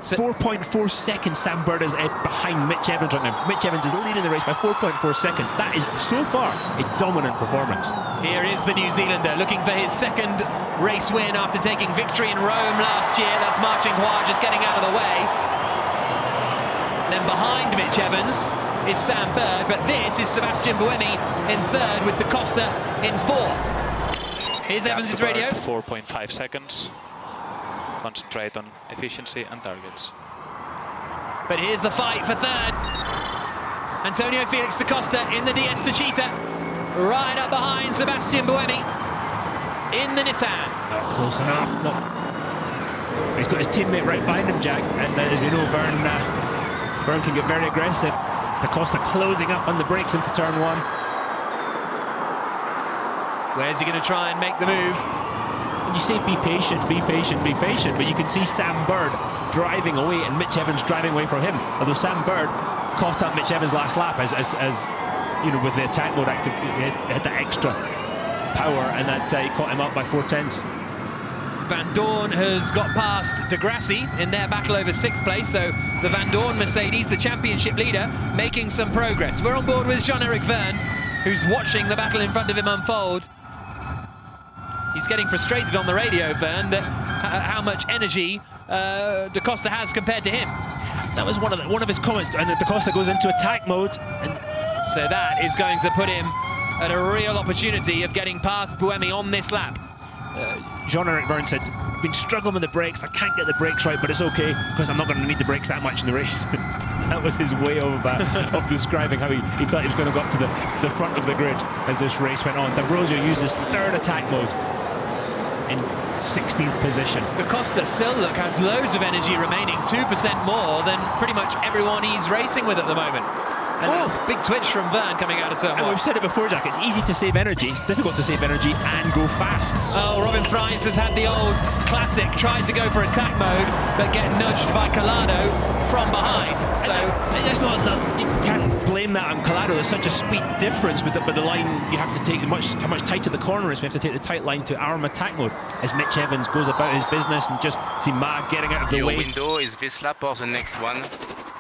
4.4 seconds Sam Bird is behind Mitch Evans right now. Mitch Evans is leading the race by 4.4 seconds. That is, so far, a dominant performance. Here is the New Zealander looking for his second race win after taking victory in Rome last year. That's Marching Hua just getting out of the way. Then behind Mitch Evans is Sam Bird, but this is Sebastian Buemi in 3rd with Da Costa in 4th. Here's Evans' radio. 4.5 seconds. Concentrate on efficiency and targets. But here's the fight for 3rd. Antonio Felix da Costa in the DS Techeetah, right up behind Sebastian Buemi in the Nissan. Not close enough. He's got his teammate right behind him, Jack, and as we know, Vern can get very aggressive. Da Costa closing up on the brakes into turn 1. Where's he going to try and make the move? And you say be patient, but you can see Sam Bird driving away and Mitch Evans driving away from him. Although Sam Bird caught up Mitch Evans last lap as you know, with the attack mode active, he had that extra power, and that he caught him up by 4/10. Van Dorn has got past De Grassi in their battle over 6th place, so the Van Dorn Mercedes, the championship leader, making some progress. We're on board with Jean-Eric Verne, who's watching the battle in front of him unfold. He's getting frustrated on the radio, Verne, that how much energy Da Costa has compared to him. That was one of his comments, and Da Costa goes into attack mode. And so that is going to put him at a real opportunity of getting past Buemi on this lap. Jean-Eric Verne said, "I've been struggling with the brakes. I can't get the brakes right, but it's okay because I'm not going to need the brakes that much in the race." That was his way of describing how he felt he was going to go up to the front of the grid as this race went on. D'Ambrosio used his third attack mode in 16th position. Da Costa still, look, has loads of energy remaining, 2% more than pretty much everyone he's racing with at the moment. And big twitch from Verne coming out of turn 1. And we've said it before, Jack, it's easy to save energy, it's difficult to save energy and go fast. Oh, Robin Freins has had the old classic, tried to go for attack mode, but get nudged by Collado from behind. So it's not, you can't blame that on Collado. There's such a speed difference with the line. You have to take how much tighter the corner is. We have to take the tight line to arm attack mode as Mitch Evans goes about his business and just see Mag getting out of the Your way. window is this lap or the next one.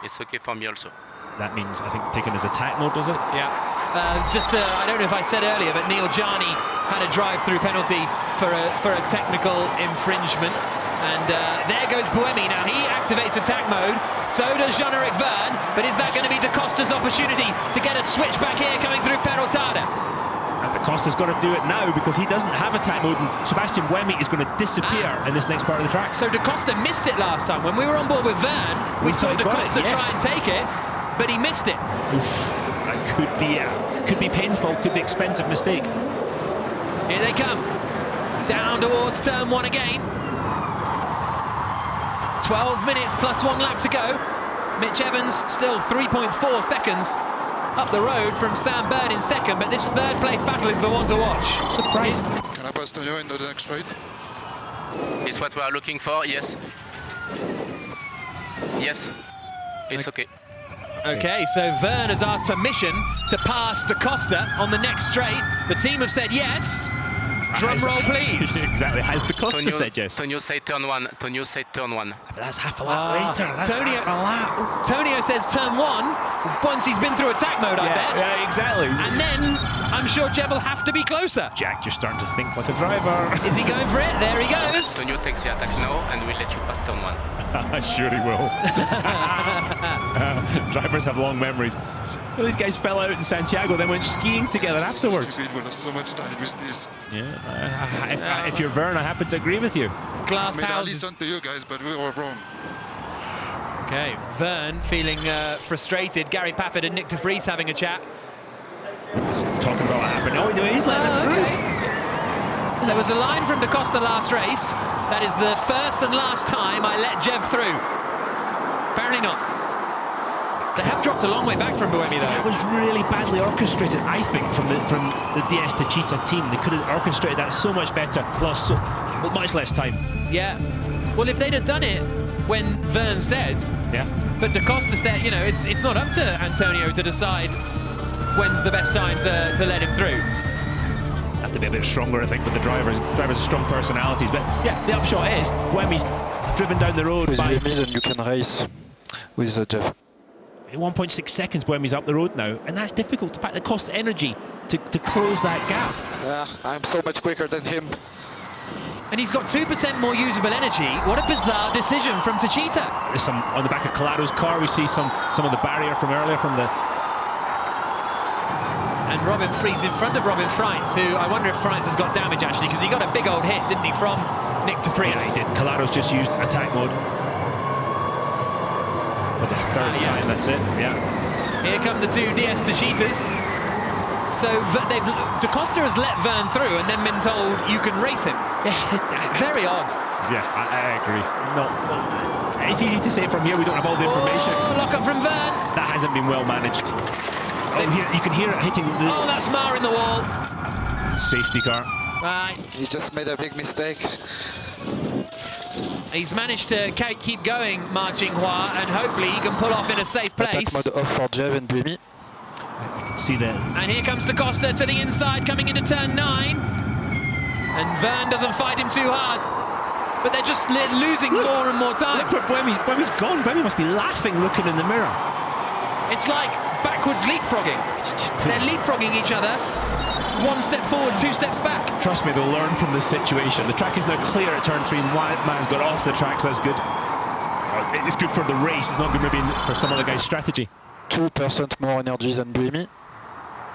It's okay for me also. That means, I think, taking his attack mode, does it? Yeah. I don't know if I said earlier, but Neil Jani had a drive-through penalty for a technical infringement. And there goes Buemi. Now he activates attack mode. So does Jean-Eric Verne. But is that going to be Da Costa's opportunity to get a switch back here coming through Peraltada? And Da Costa's got to do it now because he doesn't have attack mode, and Sebastian Buemi is going to disappear in this next part of the track. So Da Costa missed it last time. When we were on board with Verne, we saw Da Costa try and take it, but he missed it. Oof, that could be painful, could be expensive mistake. Here they come. Down towards turn 1 again. 12 minutes plus 1 lap to go. Mitch Evans still 3.4 seconds up the road from Sam Bird in second, but this third place battle is the one to watch. Surprised. Can I pass Tonio in the next straight? It's what we are looking for, yes. Yes, it's okay. Okay, so Verne has asked permission to pass Da Costa on the next straight. The team have said yes. Drum roll, please. Exactly. Has Da Costa said yes? Tonio said turn 1. Tonio said turn 1. But that's half a lap later. That's half a lap. Tonio says turn 1 once he's been through attack mode, I bet. Yeah, exactly. And then I'm sure Jeb will have to be closer. Jack, you're starting to think like a driver. Is he going for it? There he goes. Tonio takes the attack now and we'll let you pass turn 1. Sure he will. Drivers have long memories. Well, these guys fell out in Santiago, then went skiing together afterwards. Stupid, we lost so much time with this. Yeah, if you're Verne, I happen to agree with you. Glass I mean, I houses. listened to you guys, but we were wrong. Okay, Verne feeling frustrated. Gary Pafford and Nick de Vries having a chat. Just talking about what happened. Oh, he's letting him through. Okay. There was a line from Da Costa last race. That is the first and last time I let Jev through. Apparently not. They have dropped a long way back from Buemi, though. That was really badly orchestrated, I think, from the DS to Cheetah team. They could have orchestrated that so much better, lost much less time. Yeah. Well, if they'd have done it when Verne said, Yeah. but Da Costa said, you know, it's not up to Antonio to decide when's the best time to let him through. Have to be a bit stronger, I think, with the drivers. Drivers have strong personalities, but yeah, the upshot is Buemi's driven down the road with by Buemi, then you can race with Jeff. 1.6 seconds. Buemi's up the road now, and that's difficult to pack. It costs energy to close that gap. Yeah, I'm so much quicker than him. And he's got 2% more usable energy. What a bizarre decision from Techeetah. There's some on the back of Collado's car. We see some of the barrier from earlier from the. And Robin Fries in front of Robin Freins, who I wonder if Freins has got damage actually, because he got a big old hit, didn't he, from Nick de Vries? Yeah, he did. Collado's just used attack mode for the third time. That's it. Yeah. Here come the two DS Techeetahs. So Da Costa has let Verne through and then been told you can race him. Very odd. Yeah, I agree. No, it's easy to say from here. We don't have all the information. Oh, lock up from Verne. That hasn't been well managed. Oh, you can hear it hitting the... Oh, that's Mar in the wall. Safety car. Right. He just made a big mistake. He's managed to keep going, Ma Jinghua, and hopefully he can pull off in a safe place. Attack mode off for Jev and Buemi. See that. And here comes Da Costa to the inside, coming into turn 9. And Verne doesn't fight him too hard. But they're just losing more and more time. Look where Buemi's gone. Buemi must be laughing, looking in the mirror. It's like backwards leapfrogging. They're leapfrogging each other. one step forward, two steps back. Trust me, they'll learn from this situation. The track is now clear at turn 3 and Maz got off the track, so that's good. It's good for the race, it's not good maybe for some other guy's strategy. 2% more energy than Buemi.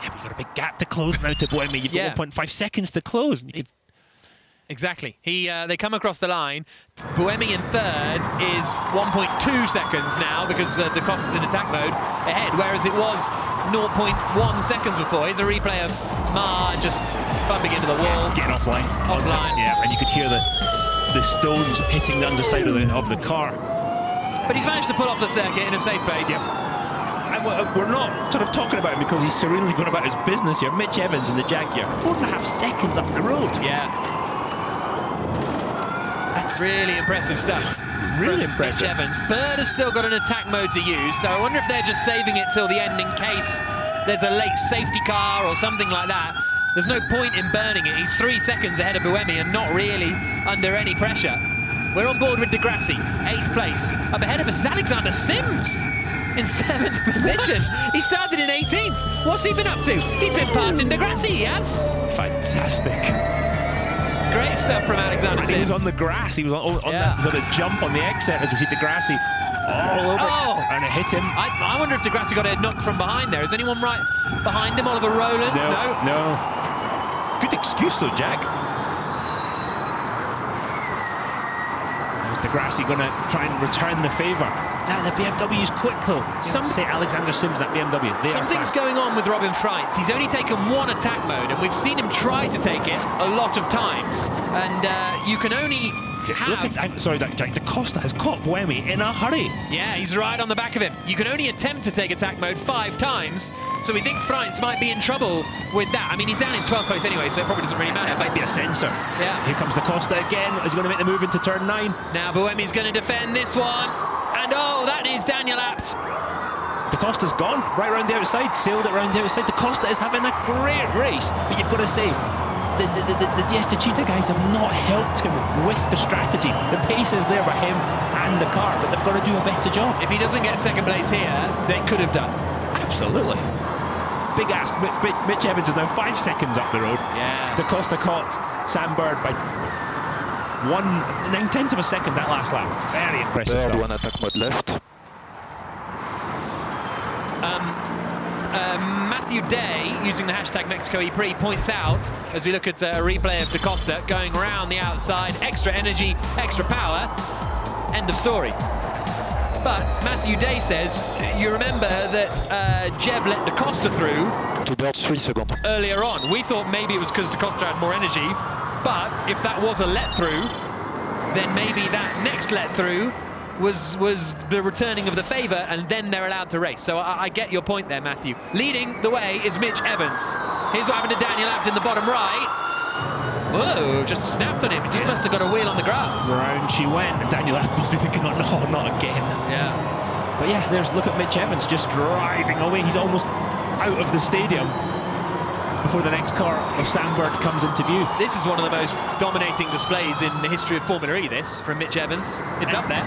Yeah, but you've got a big gap to close now to Buemi. You've got 1.5 seconds to close. And you could... Exactly. They come across the line. Buemi in third is 1.2 seconds now because Da Costa's in attack mode ahead, whereas it was 0.1 seconds before. Here's a replay of Ma just bumping into the wall. Getting offline. Offline. Yeah, and you could hear the stones hitting the underside of the car. But he's managed to pull off the circuit in a safe pace. Yep. And we're not sort of talking about him because he's serenely going about his business here. Mitch Evans in the Jaguar, 4.5 seconds up the road. Yeah. That's really impressive stuff. Really impressive. Mitch Evans. Bird has still got an attack mode to use, so I wonder if they're just saving it till the end in case there's a late safety car or something like that. There's no point in burning it. He's 3 seconds ahead of Buemi and not really under any pressure. We're on board with Degrassi, 8th place. Up ahead of us is Alexander Sims in 7th position. He started in 18th. What's he been up to? He's been passing Degrassi, he has. Fantastic. Great stuff from Alexander Sims. He was on the grass. He was on that sort of jump on the exit as we see Degrassi all over and it hit him. I wonder if Degrassi got a knock from behind there. Is anyone right behind him? Oliver Rowland? No. Good excuse though, Jack. Degrassi going to try and return the favour. The BMW's quick though. Say Alexander Sims, that BMW. Something's going on with Robin Freitz. He's only taken one attack mode, and we've seen him try to take it a lot of times. And you can only have... Sorry, Jack. Da Costa has caught Buemi in a hurry. Yeah, he's right on the back of him. You can only attempt to take attack mode 5 times, so we think Freitz might be in trouble with that. I mean, he's down in 12th place anyway, so it probably doesn't really matter. It might be a sensor. Yeah. Here comes Da Costa again. He's going to make the move into turn 9. Now Buemi's going to defend this one. And that is Daniel Abt. Da Costa's gone right round the outside, sailed it round the outside. Da Costa is having a great race, but you've got to say, the Diaz Techeetah guys have not helped him with the strategy. The pace is there by him and the car, but they've got to do a better job. If he doesn't get second place here, they could have done. Absolutely. Big ask. Mitch Evans is now 5 seconds up the road. Yeah. Da Costa caught Sam Bird by 1/9 of a second that last lap. Very impressive Bird, stuff. 1 attack mode left. Matthew Day, using the hashtag Mexico E-Prix, points out, as we look at a replay of Da Costa going around the outside, extra energy, extra power, end of story. But Matthew Day says, you remember that Jeb let Da Costa through 2 birds, 3 seconds. earlier on. We thought maybe it was because Da Costa had more energy, but if that was a let-through, then maybe that next let-through was the returning of the favour, and then they're allowed to race. So I get your point there, Matthew. Leading the way is Mitch Evans. Here's what happened to Daniel Abt in the bottom right. Whoa, just snapped on him. He just must have got a wheel on the grass. Round she went, and Daniel Abt must be thinking, oh no, not again. Yeah. But yeah, look at Mitch Evans just driving away. He's almost out of the stadium before the next car of Sam Bird comes into view. This is one of the most dominating displays in the history of Formula E, this, from Mitch Evans. It's up there.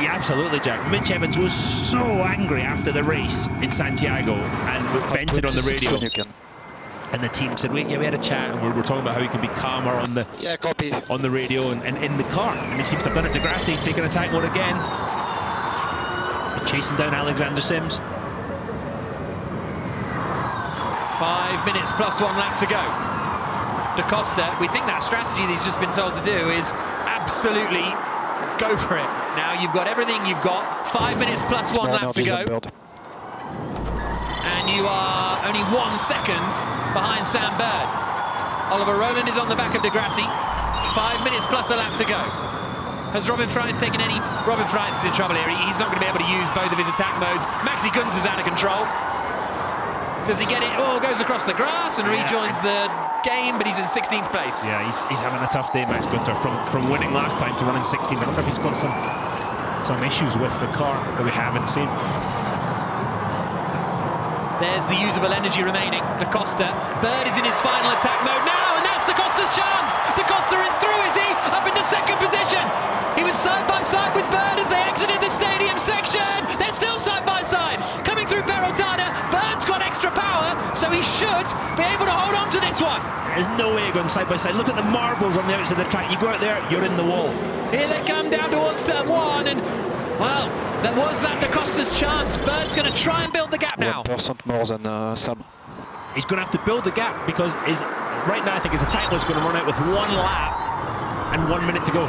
Yeah, absolutely, Jack. Mitch Evans was so angry after the race in Santiago and vented on the radio. And the team said, wait, yeah, we had a chat and we're talking about how he can be calmer on the on the radio and in the car. And he seems to have done it. Degrassi taking attack mode again. Chasing down Alexander Sims. 5 minutes plus 1 lap to go. Da Costa, we think that strategy that he's just been told to do is absolutely go for it. Now you've got everything you've got. 5 minutes plus 1 lap to go. And you are only 1 second behind Sam Bird. Oliver Rowland is on the back of Degrassi. 5 minutes plus a lap to go. Has Robin Freitz taken any? Robin Freitz is in trouble here. He's not going to be able to use both of his attack modes. Maxi Guntz is out of control. Does he get it? Goes across the grass and rejoins the game, but he's in 16th place. Yeah, he's having a tough day, Max Gunther, from winning last time to running 16th. I wonder if he's got some issues with the car that we haven't seen. There's the usable energy remaining. Da Costa. Bird is in his final attack mode now, and that's Da Costa's chance. Da Costa is through, is he? Up into second position. He was side by side with Bird as they exited the stadium section. They're still side by side. Coming through Perotana. Bird's got extra power. so he should be able to hold on to this one. There's no way going side by side. Look at the marbles on the outside of the track. You go out there, you're in the wall. Here they come down towards turn one, and well, there was that Da Costa's chance. Bird's going to try and build the gap now. 1% more than Sam. He's going to have to build the gap because right now I think his attack mode's going to run out with 1 lap and 1 minute to go.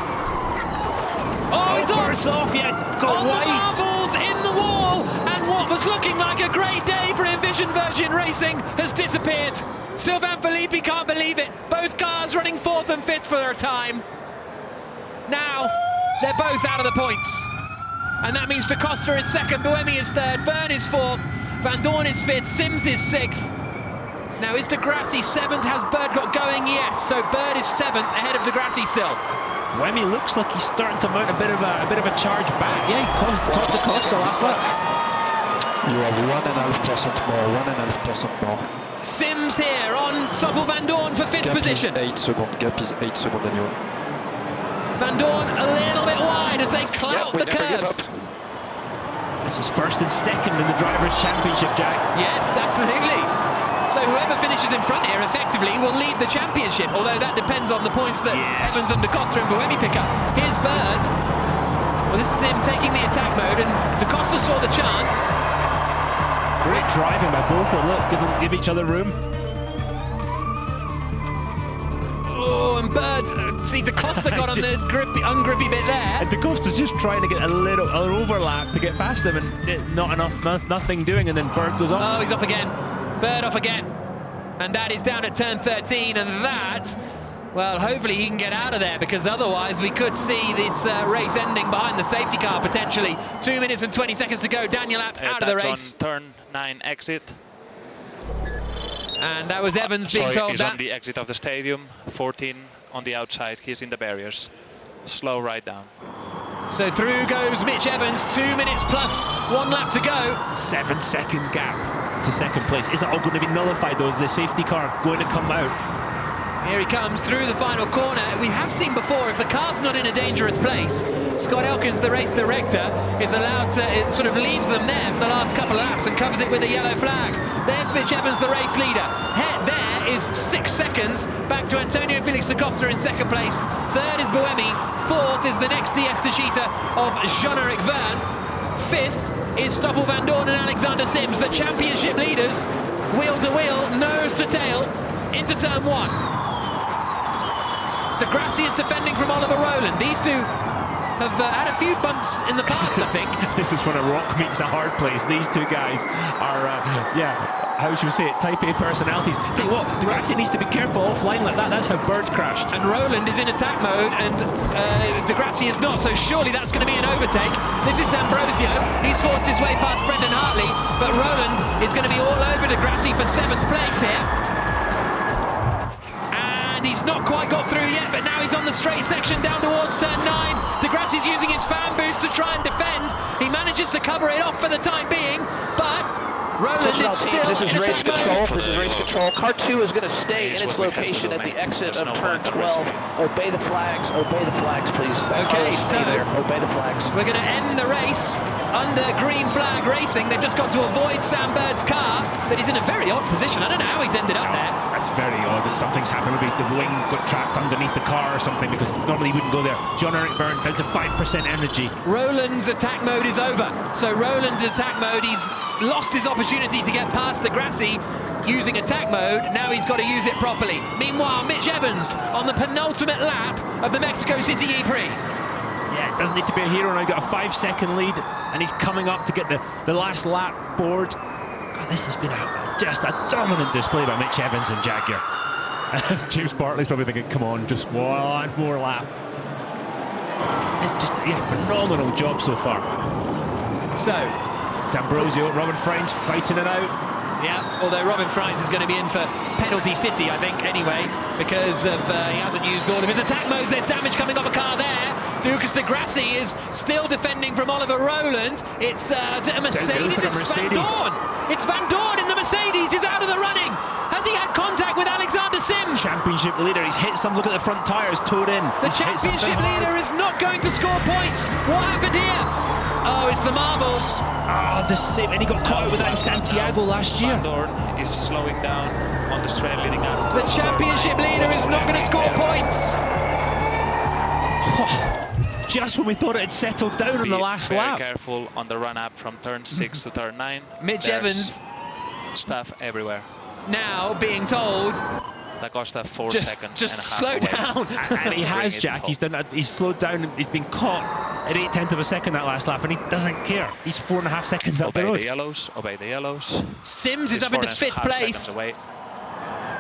Oh, it's off! It's off, yeah. Got On white. the marbles, in the wall, and what was looking like a great day for Envision Virgin Racing has disappeared. Sylvain Philippi can't believe it. Both cars running 4th and 5th for their time. Now, they're both out of the points. And that means Da Costa is 2nd, Buemi is 3rd, Byrne is 4th, Van Dorn is 5th, Sims is 6th. Now, is Degrassi 7th? Has Bird got going? Yes. So Bird is 7th, ahead of Degrassi still. Buemi looks like he's starting to mount a bit of a charge back. Yeah, he caught Da Costa last lap. You have 1.5% more, 1.5% more. Sims here on Stoffel Van Dorn for 5th position. Gap is 8 seconds. Gap is 8 seconds anyway. Van Dorn a little bit wide as they clout the never give curves. up. This is 1st and 2nd in the Drivers' Championship, Jack. Yes, absolutely. So whoever finishes in front here effectively will lead the championship, although that depends on the points that Evans and Da Costa and Buemi pick up. Here's Bird. Well, this is him taking the attack mode, and Da Costa saw the chance. Great driving by both of them. Look, give each other room. Oh, and Bird, see, Da Costa got on the ungrippy bit there. And Da Costa's just trying to get a little overlap to get past them, and not enough, nothing doing, and then Bird goes off. Oh, he's off again. Bird off again. And that is down at turn 13, and that, well, hopefully he can get out of there, because otherwise we could see this race ending behind the safety car potentially. 2 minutes and 20 seconds to go. Daniel Abt out of the race. On turn 9 exit. And that was Evans being told he's that. on the exit of the stadium. 14 on the outside. He's in the barriers. Slow right down. So through goes Mitch Evans. 2 minutes plus 1 lap to go. 7-second gap to 2nd place. Is that all going to be nullified, though? Is the safety car going to come out? Here he comes through the final corner. We have seen before, if the car's not in a dangerous place, Scott Elkins, the race director, is allowed to, it sort of leaves them there for the last couple of laps and covers it with a yellow flag. There's Mitch Evans, the race leader. There is 6 seconds back to Antonio Felix Da Costa in 2nd place. 3rd is Buemi. 4th is the next DS Techeetah of Jean-Eric Verne. 5th is Stoffel Van Dorn and Alexander Sims, the championship leaders, wheel to wheel, nose to tail, into turn 1. Degrassi is defending from Oliver Rowland. These two have had a few bumps in the past, I think. This is when a rock meets a hard place. These two guys are, how should we say it, type A personalities. Tell you what, Degrassi needs to be careful offline like that. That's how Bird crashed. And Rowland is in attack mode, and Degrassi is not, so surely that's going to be an overtake. This is D'Ambrosio. He's forced his way past Brendan Hartley, but Rowland is going to be all over Degrassi for 7th place here. He's not quite got through yet, but now he's on the straight section down towards turn 9. Degrassi's using his fan boost to try and defend. He manages to cover it off for the time being, but Rowland is still This is in race attack control. mode. This is race control. Car 2 is going to stay in its location at the exit of turn 12. Obey the flags. Obey the flags, please. Okay, so there. Obey the flags. We're going to end the race under green flag racing. They've just got to avoid Sam Bird's car, but he's in a very odd position. I don't know how he's ended up there. That's very odd that something's happened. Maybe the wing got trapped underneath the car or something, because normally he wouldn't go there. Jean-Eric Verne down to 5% energy. Rowland's attack mode is over. So Rowland's attack mode, he's lost his opportunity to get past Degrassi using attack mode. Now he's got to use it properly. Meanwhile, Mitch Evans on the penultimate lap of the Mexico City E-Prix. Yeah, it doesn't need to be a hero now. He's got a 5-second lead, and he's coming up to get the last lap board. God, this has been just a dominant display by Mitch Evans and Jaguar. James Bartley's probably thinking, come on, just one more lap. It's just a phenomenal job so far. So, D'Ambrosio, Robin Freins fighting it out. yeah, although Robin Freins is going to be in for penalty city, I think, anyway, because of he hasn't used all of his attack modes. There's damage coming off a car there. Lucas Degrassi is still defending from Oliver Rowland. It's is it a Mercedes? It's Van Dorn. It's Van Dorn in the Mercedes. He's out of the running. Has he had contact with Alexander Sims? Championship leader, he's hit some. Look at the front tyres, towed in. The championship leader is not going to score points. What happened here? Oh, it's the marbles. Oh, the same, and he got caught out with that in Santiago last year. Van Dorn is slowing down on the straight leading up. The championship leader is not going to score points. Just when we thought it had settled down on the last lap. Be very careful on the run up from turn 6 to turn 9. Mitch There's Evans stuff everywhere. now being told, Da Costa 4 just seconds just and a half slow away. down. And he has, Bring it Jack. home. He's done that. He's slowed down. He's been caught at 0.8 of a second that last lap, and he doesn't care. He's 4.5 seconds up the Obey road. the yellows, obey the yellows. Sims is He's up into 4.5 5th place. seconds away.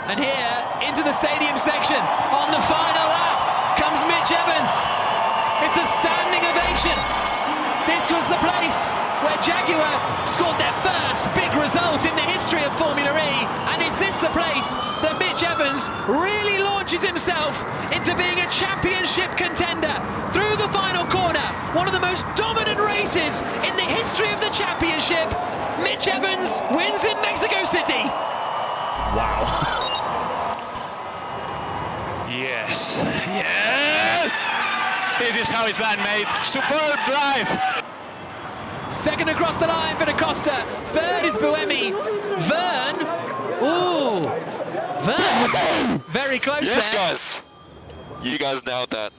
And here, into the stadium section, on the final lap, comes Mitch Evans. It's a standing ovation. This was the place where Jaguar scored their first big result in the history of Formula E. And is this the place that Mitch Evans really launches himself into being a championship contender through the final corner? One of the most dominant races in the history of the championship. Mitch Evans wins in Mexico City. Wow. Yes, yes! This is how it's done, mate. Superb drive. Second across the line for Da Costa. Third is Buemi. Vern. Ooh. Vern was very close Yes, there. guys. You guys nailed that.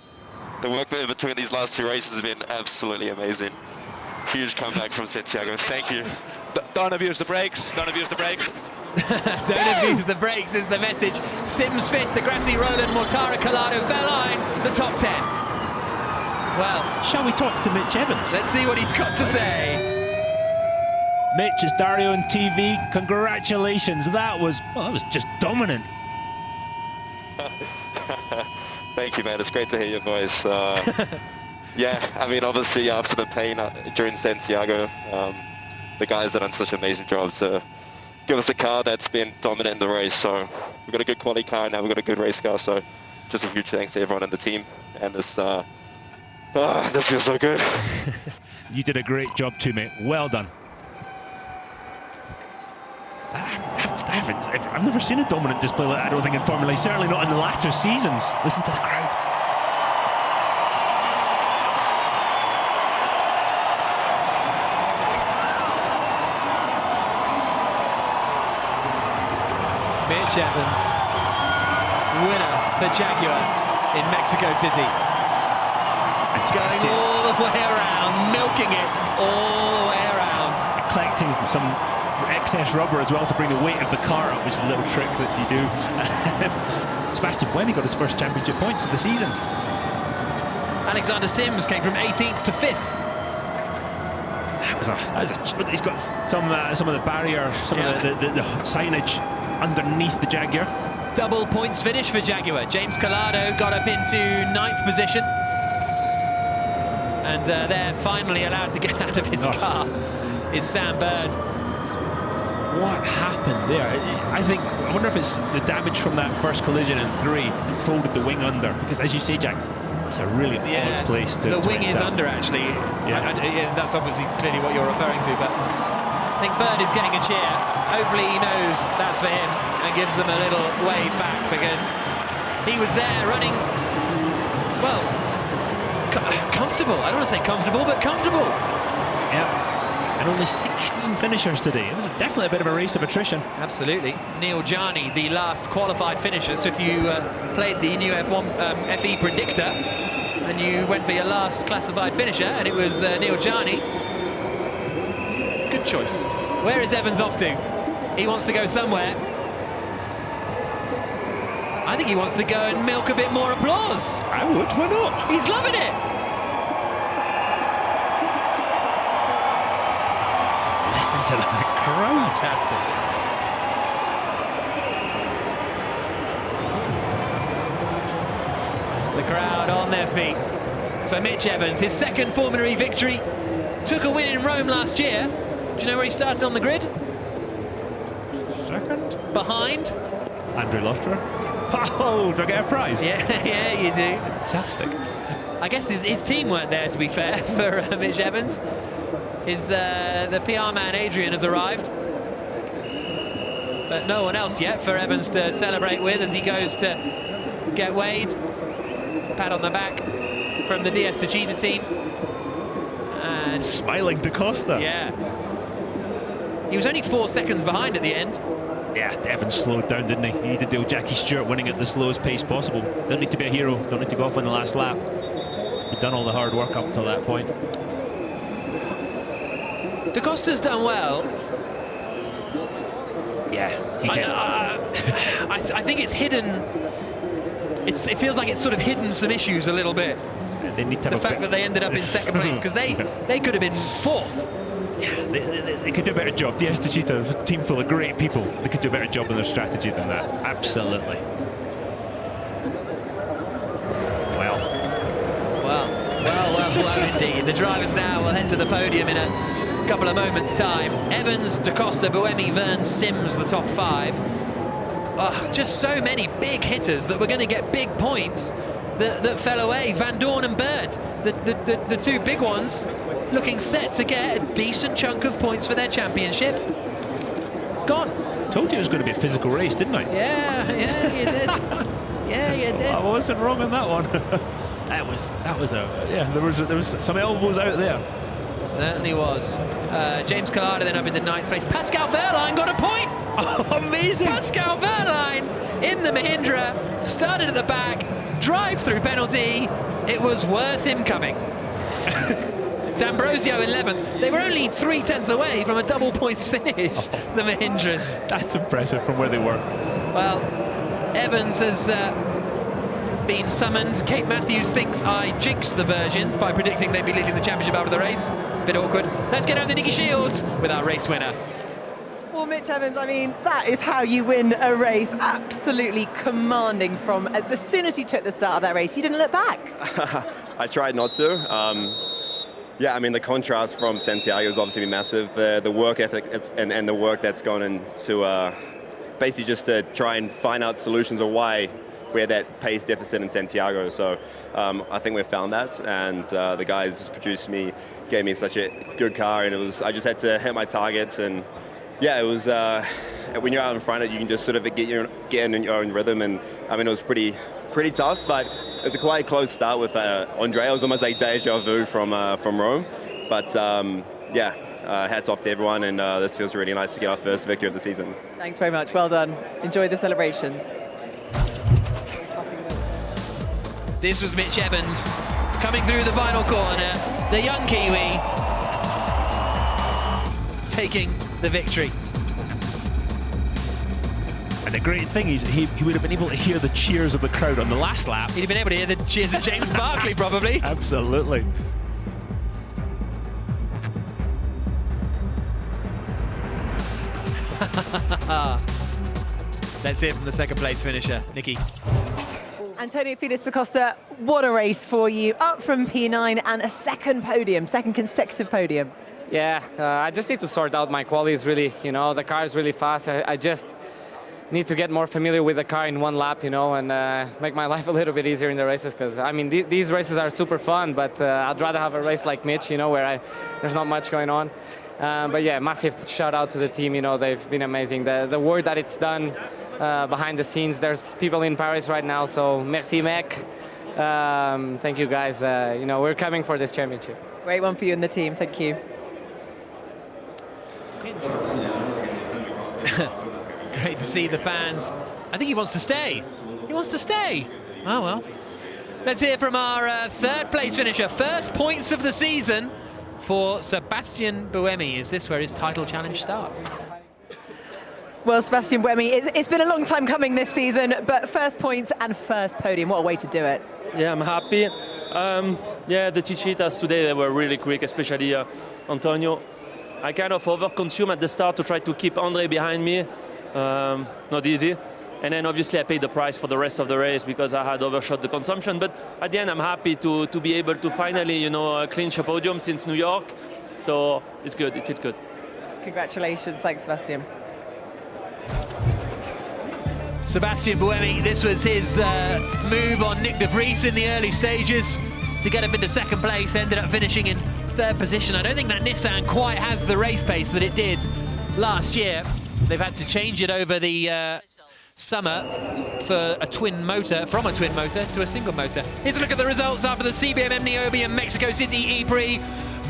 The work between these last 2 races has been absolutely amazing. Huge comeback from Santiago. Thank you. Don't abuse the brakes. Don't abuse the brakes. Don't abuse the brakes is the message. Sims 5th, the Grassy Roland, Mortara Collado, Fairline, the top 10. Well, Shall we talk to Mitch Evans? let's see what he's got to say. Mitch, it's Dario on TV. Congratulations. That was just dominant. Thank you, man. It's great to hear your voice. Yeah, I mean, obviously, after the pain during Santiago, the guys have done such an amazing job to give us a car that's been dominant in the race. So we've got a good quality car now. We've got a good race car. So just a huge thanks to everyone in the team. And this feels so good. You did a great job too, mate. Well done. I've never seen a dominant display like that, I don't think, in Formula E. Certainly not in the latter seasons. Listen to the crowd. Mitch Evans, winner for Jaguar in Mexico City. It's Going all the way around, milking it all the way around. collecting some excess rubber as well to bring the weight of the car up, which is a little trick that you do. Sebastian Buemi got his first championship points of the season. Alexander Sims came from 18th to 5th. He's got some of the barrier, some of the signage underneath the Jaguar. Double points finish for Jaguar. James Collado got up into 9th position. And they're finally allowed to get out of his car is Sam Bird. What happened there? I wonder if it's the damage from that first collision in 3 that folded the wing under. Because as you say, Jack, it's a really odd place to. The wing is under, actually. Yeah. That's obviously clearly what you're referring to, but I think Bird is getting a cheer. Hopefully he knows that's for him and gives them a little wave back, because he was there running, well, comfortable. I don't want to say comfortable, but comfortable. Yeah. And only 16 finishers today. It was definitely a bit of a race of attrition. Absolutely. Neil Jani, the last qualified finisher. So if you played the new F1 FE predictor and you went for your last classified finisher and it was Neil Jani, good choice. Where is Evans off to? He wants to go somewhere. I think he wants to go and milk a bit more applause. I would, why not? He's loving it. Listen to that crowd. Fantastic. The crowd on their feet for Mitch Evans. His second Formula E victory. Took a win in Rome last year. Do you know where he started on the grid? Second? Behind Andrew Lotterer. Oh, do I get a prize? Yeah, yeah, you do. Fantastic. I guess his team weren't there, to be fair, for Mitch Evans. The PR man Adrian has arrived, but no one else yet for Evans to celebrate with as he goes to get Wade. Pat on the back from the DS to Cheetah team. And smiling Da Costa. yeah, He was only 4 seconds behind at the end. Yeah, Evans slowed down, didn't he? He did the old Jackie Stewart, winning at the slowest pace possible. Don't need to be a hero, don't need to go off on the last lap. He'd done all the hard work up until that point. Da Costa's done well. Yeah, he did. I think it's hidden. It feels like it's sort of hidden some issues a little bit. They need to the fact that they ended up in second place, because they could have been fourth. Yeah, they could do a better job. DS Techeetah, a team full of great people. They could do a better job in their strategy than that. Absolutely. Well, indeed. The drivers now will head to the podium in a couple of moments' time. Evans, Da Costa, Buemi, Verne, Sims, the top 5. Just so many big hitters that were going to get big points that fell away. Van Dorn and Bird, the two big ones, looking set to get a decent chunk of points for their championship. Gone. Told you it was going to be a physical race, didn't I? Yeah, you did. Yeah, you did. I wasn't wrong on that one. that was a yeah. There was some elbows out there. Certainly was. James Collada then up in the 9th place. Pascal Wehrlein got a point. Oh, amazing! Pascal Wehrlein in the Mahindra, started at the back, drive-through penalty. It was worth him coming. D'Ambrosio 11th. They were only 3/10 away from a double points finish, the Mahindras. That's impressive from where they were. Well, Evans has been summoned. Kate Matthews thinks I jinxed the Virgins by predicting they'd be leading the championship out of the race. Bit awkward. Let's get down to Nikki Shields with our race winner. Well, Mitch Evans, I mean, that is how you win a race. Absolutely commanding from as soon as you took the start of that race, you didn't look back. I tried not to. Yeah, I mean, the contrast from Santiago has obviously been massive. The work ethic and the work that's gone into basically just to try and find out solutions of why we had that pace deficit in Santiago. So I think we've found that, and the guys gave me such a good car, and I just had to hit my targets, and yeah, it was when you're out in front, you can just sort of get in your own rhythm, and I mean, it was pretty tough, but it was a quite close start with Andrea. It was almost like deja vu from Rome, but yeah, hats off to everyone, and this feels really nice to get our first victory of the season. Thanks very much, well done. Enjoy the celebrations. This was Mitch Evans coming through the final corner, the young Kiwi taking the victory. And the great thing is he would have been able to hear the cheers of the crowd on the last lap. He'd have been able to hear the cheers of James Barkley, probably. Absolutely. Let's hear from the second place finisher, Nikki. Antonio Felix da Costa, what a race for you. Up from P9 and a second consecutive podium. Yeah, I just need to sort out my qualities, really. You know, the car is really fast. I just need to get more familiar with the car in one lap, you know, and make my life a little bit easier in the races, because, I mean, these races are super fun, but I'd rather have a race like Mitch, you know, where there's not much going on. But yeah, massive shout out to the team, you know, they've been amazing. The work that it's done behind the scenes, there's people in Paris right now, so merci mec. Thank you guys, you know, we're coming for this championship. Great one for you and the team, thank you. Great to see the fans. I think he wants to stay. He wants to stay. Oh, well. Let's hear from our third place finisher. First points of the season for Sebastian Buemi. Is this where his title challenge starts? Well, Sebastian Buemi, it's been a long time coming this season, but first points and first podium, what a way to do it. Yeah, I'm happy. Yeah, the Techeetahs today, they were really quick, especially Antonio. I kind of overconsumed at the start to try to keep Andre behind me. Not easy. And then obviously I paid the price for the rest of the race because I had overshot the consumption. But at the end, I'm happy to be able to finally, you know, clinch a podium since New York. So it's good, it feels good. Congratulations, thanks Sebastian. Sebastian Buemi, this was his move on Nick de Vries in the early stages to get him into second place, ended up finishing in third position. I don't think that Nissan quite has the race pace that it did last year. They've had to change it over the summer for a twin motor, from a twin motor to a single motor. Here's a look at the results after the CBMM Niobium Mexico City E-Prix.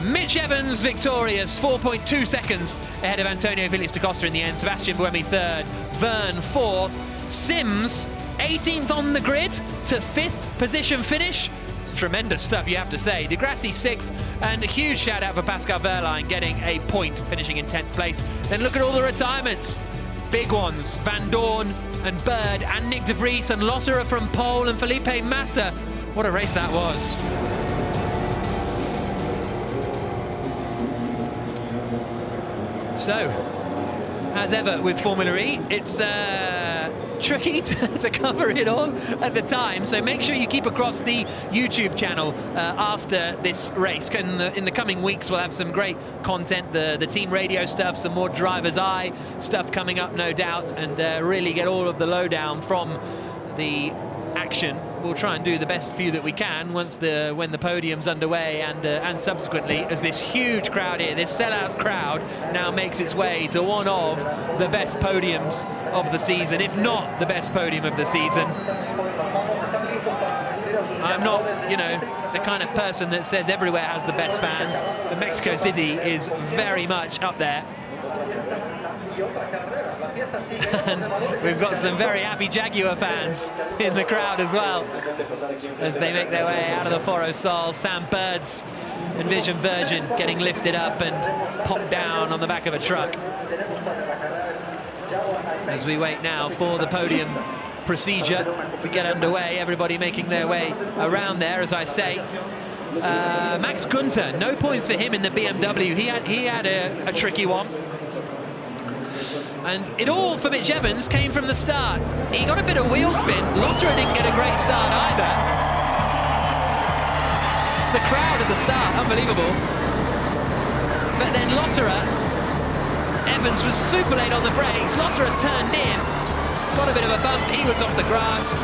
Mitch Evans victorious, 4.2 seconds ahead of Antonio Felix da Costa in the end. Sebastian Buemi third, Vern fourth. Sims 18th on the grid to 5th position finish. Tremendous stuff, you have to say. De Grassi 6th, and a huge shout out for Pascal Wehrlein getting a point, finishing in 10th place. Then look at all the retirements. Big ones, Van Dorn and Bird and Nick de Vries and Lotterer from pole and Felipe Massa. What a race that was. So, as ever with Formula E, it's tricky to cover it all at the time, so make sure you keep across the YouTube channel after this race. In the coming weeks we'll have some great content, the team radio stuff, some more driver's eye stuff coming up no doubt, and really get all of the lowdown from the action. We'll try and do the best view that we can when the podium's underway, and subsequently as this huge crowd here, this sellout crowd, now makes its way to one of the best podiums of the season, if not the best podium of the season. I'm not, the kind of person that says everywhere has the best fans, but Mexico City is very much up there. And we've got some very happy Jaguar fans in the crowd as well, as they make their way out of the Foro Sol. Sam Bird's Envision Virgin getting lifted up and popped down on the back of a truck. As we wait now for the podium procedure to get underway, everybody making their way around there, as I say. Max Günther, no points for him in the BMW. He had a tricky one. And it all for Mitch Evans came from the start. He got a bit of wheel spin. Lotterer didn't get a great start either. The crowd at the start, unbelievable. But then Lotterer, Evans was super late on the brakes. Lotterer turned in, got a bit of a bump. He was off the grass.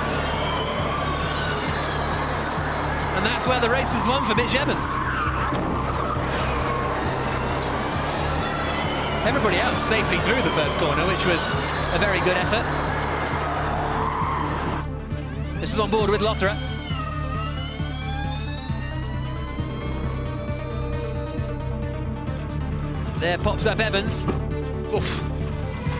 And that's where the race was won for Mitch Evans. Everybody else safely through the first corner, which was a very good effort. This is on board with Lotterer. There pops up Evans. Oof.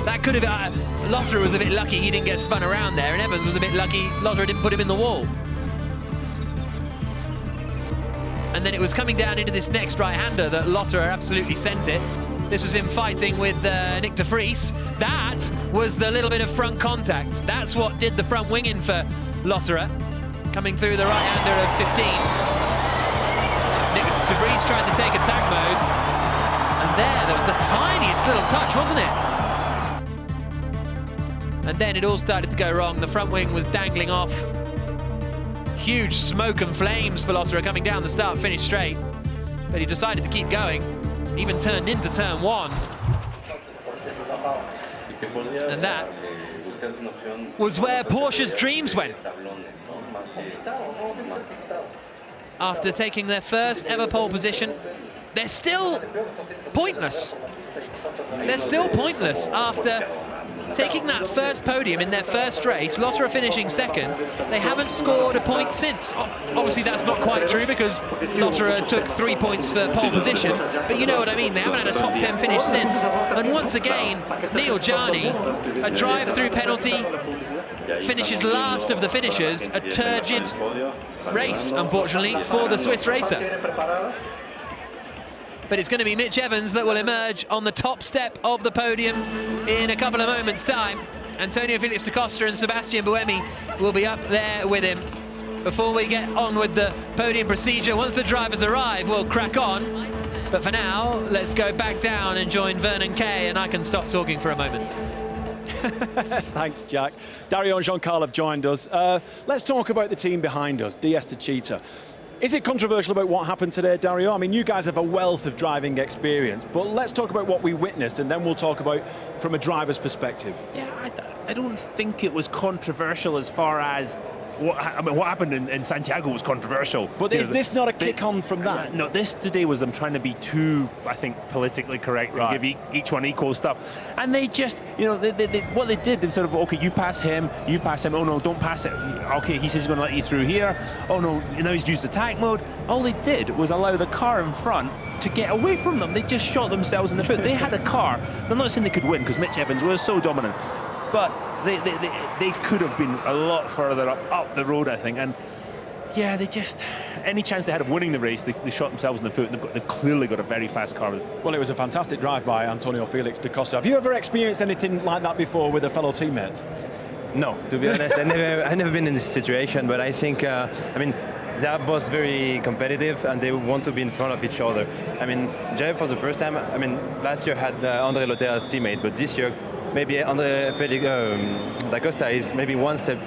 That could have... Lotterer was a bit lucky he didn't get spun around there, and Evans was a bit lucky Lotterer didn't put him in the wall. And then it was coming down into this next right-hander that Lotterer absolutely sent it. This was him fighting with Nick de Vries. That was the little bit of front contact. That's what did the front wing in for Lotterer, coming through the right-hander of 15. Nick de Vries tried to take attack mode, and there was the tiniest little touch, wasn't it? And then it all started to go wrong. The front wing was dangling off. Huge smoke and flames for Lotterer coming down the start-finish straight, but he decided to keep going. Even turned into turn one. And that was where Porsche's dreams went. After taking their first ever pole position, they're still pointless. They're still pointless after taking that first podium in their first race. Lotterer finishing second. They haven't scored a point since. Obviously that's not quite true, because Lotterer took 3 points for pole position, but you know what I mean. They haven't had a top 10 finish since. And once again, Neil Jani, a drive-through penalty, finishes last of the finishers. A turgid race, unfortunately, for the Swiss racer. But it's going to be Mitch Evans that will emerge on the top step of the podium in a couple of moments' time. Antonio Felix da Costa and Sebastian Buemi will be up there with him. Before we get on with the podium procedure, once the drivers arrive, we'll crack on. But for now, let's go back down and join Vernon Kay, and I can stop talking for a moment. Thanks, Jack. Dario and Jean-Carl have joined us. Let's talk about the team behind us, DS Techeetah. Is it controversial about what happened today, Dario? I mean, you guys have a wealth of driving experience, but let's talk about what we witnessed, and then we'll talk about from a driver's perspective. Yeah, I don't think it was controversial as far as what happened in Santiago was controversial. But is this not a kick on from that? No, this today was them trying to be too, I think, politically correct and give each one equal stuff. And they just, you know, what they did, they sort of, okay, you pass him. Oh no, don't pass it. Okay, he says he's going to let you through here. Oh no, now he's used attack mode. All they did was allow the car in front to get away from them. They just shot themselves in the foot. They had a car. I'm not saying they could win because Mitch Evans was so dominant, but they could have been a lot further up the road, I think. And yeah, they just, any chance they had of winning the race, they shot themselves in the foot. And they've clearly got a very fast car. Well, it was a fantastic drive by Antonio Felix da Costa. Have you ever experienced anything like that before with a fellow teammate? No, to be honest, I never been in this situation. But I think, I mean, they are both very competitive and they want to be in front of each other. I mean, Jeff for the first time, I mean, last year had André Lothaire as teammate, but this year maybe André Felix da Costa is maybe one step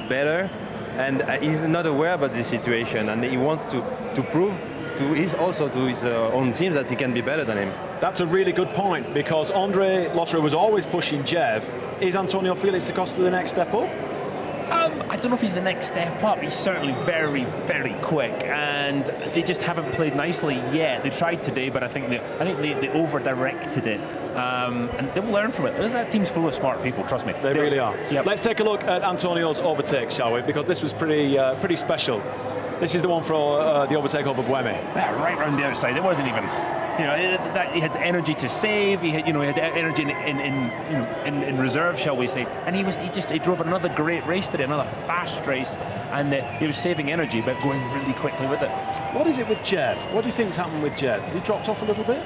better, and he's not aware about this situation, and he wants to prove to his own teams that he can be better than him. That's a really good point, because André Lothaire was always pushing Jev. Is Antonio Felix da Costa the next step up? I don't know if he's the next step up. He's certainly very, very quick, and they just haven't played nicely yet. They tried today, but I think they over-directed it, and they will learn from it. That team's full of smart people, trust me. They really are. Yep. Let's take a look at Antonio's overtake, shall we? Because this was pretty special. This is the one for the overtake over Buemi. Yeah, right round the outside. It wasn't even. You know, that he had energy to save. He had energy in reserve, shall we say? And he drove another great race today, another fast race, and he was saving energy, but going really quickly with it. What is it with Jev? What do you think's happened with Jev? Has he dropped off a little bit?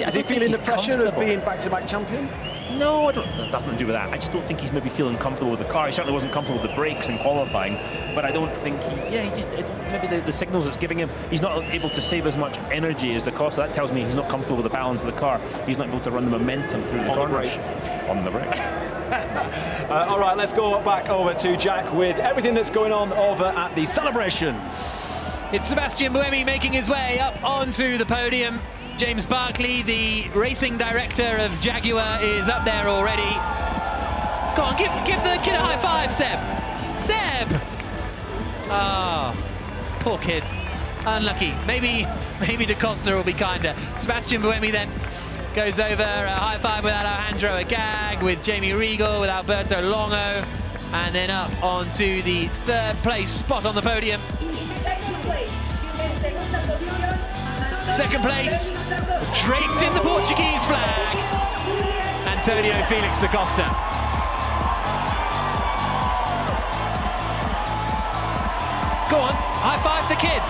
Is he feeling the pressure of being back-to-back champion? No, nothing to do with that. I just don't think he's maybe feeling comfortable with the car. He certainly wasn't comfortable with the brakes in qualifying, but I don't think maybe the signals it's giving him, he's not able to save as much energy as the car, so that tells me he's not comfortable with the balance of the car. He's not able to run the momentum through the corners. On the brakes. All right, let's go back over to Jack with everything that's going on over at the celebrations. It's Sebastian Buemi making his way up onto the podium. James Barkley, the racing director of Jaguar, is up there already. Go on, give the kid a high five, Seb. Seb! Ah, poor kid. Unlucky. Maybe Da Costa will be kinder. Sebastian Buemi then goes over, a high five with Alejandro Agag, with Jamie Regal, with Alberto Longo, and then up onto the third place spot on the podium. Second place, draped in the Portuguese flag, Antonio Felix da Costa. Go on, high-five the kid.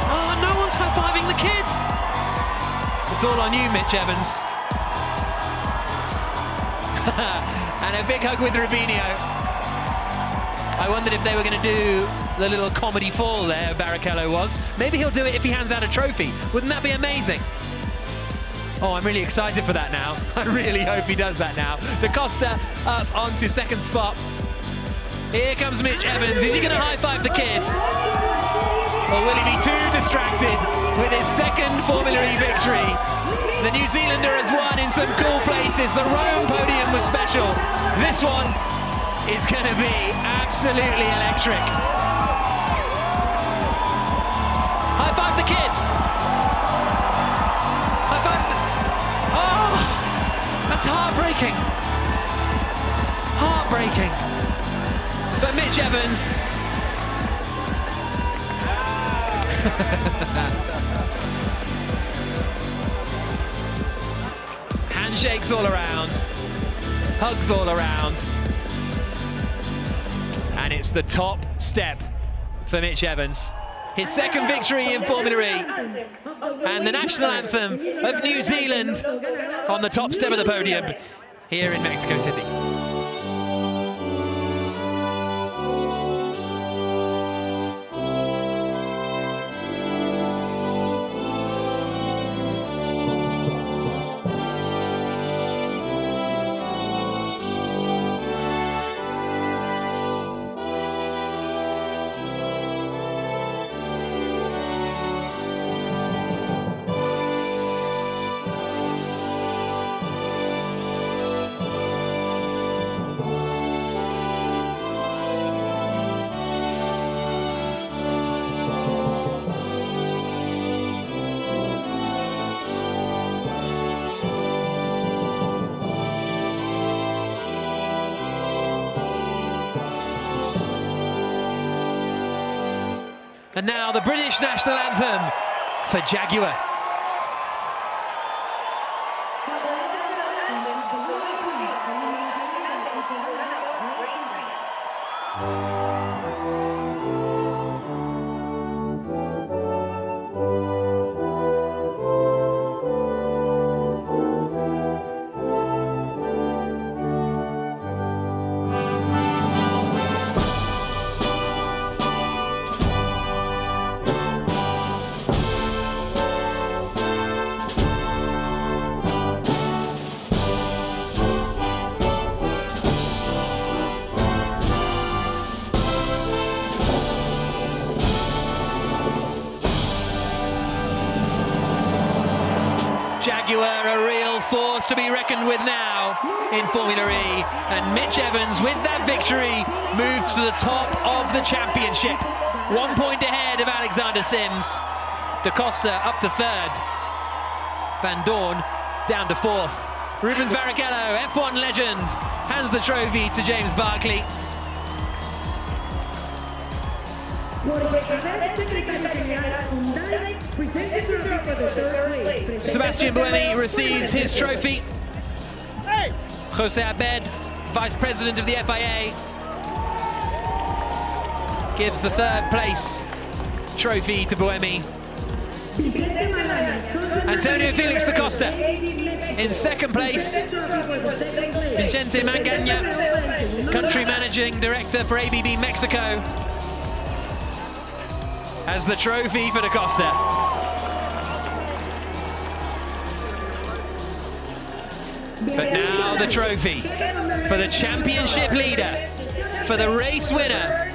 Oh, no one's high-fiving the kid. It's all on you, Mitch Evans. And a big hug with Rubinho. I wondered if they were going to do the little comedy fall there, Barrichello was. Maybe he'll do it if he hands out a trophy. Wouldn't that be amazing? Oh, I'm really excited for that now. I really hope he does that now. Da Costa up onto second spot. Here comes Mitch Evans. Is he going to high-five the kid? Or will he be too distracted with his second Formula E victory? The New Zealander has won in some cool places. The Rome podium was special. This one is going to be absolutely electric. High five the kid. High five the... Oh, that's heartbreaking. Heartbreaking. But Mitch Evans. Handshakes all around. Hugs all around. And it's the top step for Mitch Evans. His second victory in Formula E. And the national anthem of New Zealand on the top step of the podium here in Mexico City. And now the British national anthem for Jaguar. Jaguar, a real force to be reckoned with now in Formula E. And Mitch Evans, with that victory, moves to the top of the championship. 1 point ahead of Alexander Sims. Da Costa up to third. Van Dorn down to fourth. Rubens Barrichello, F1 legend, hands the trophy to James Barkley. Sebastian Buemi receives his trophy. Jose Abed, Vice President of the FIA, gives the third place trophy to Buemi. Antonio Felix da Costa in second place. Vicente Mangaña, Country Managing Director for ABB Mexico, has the trophy for da Costa. But now the trophy for the championship leader, for the race winner.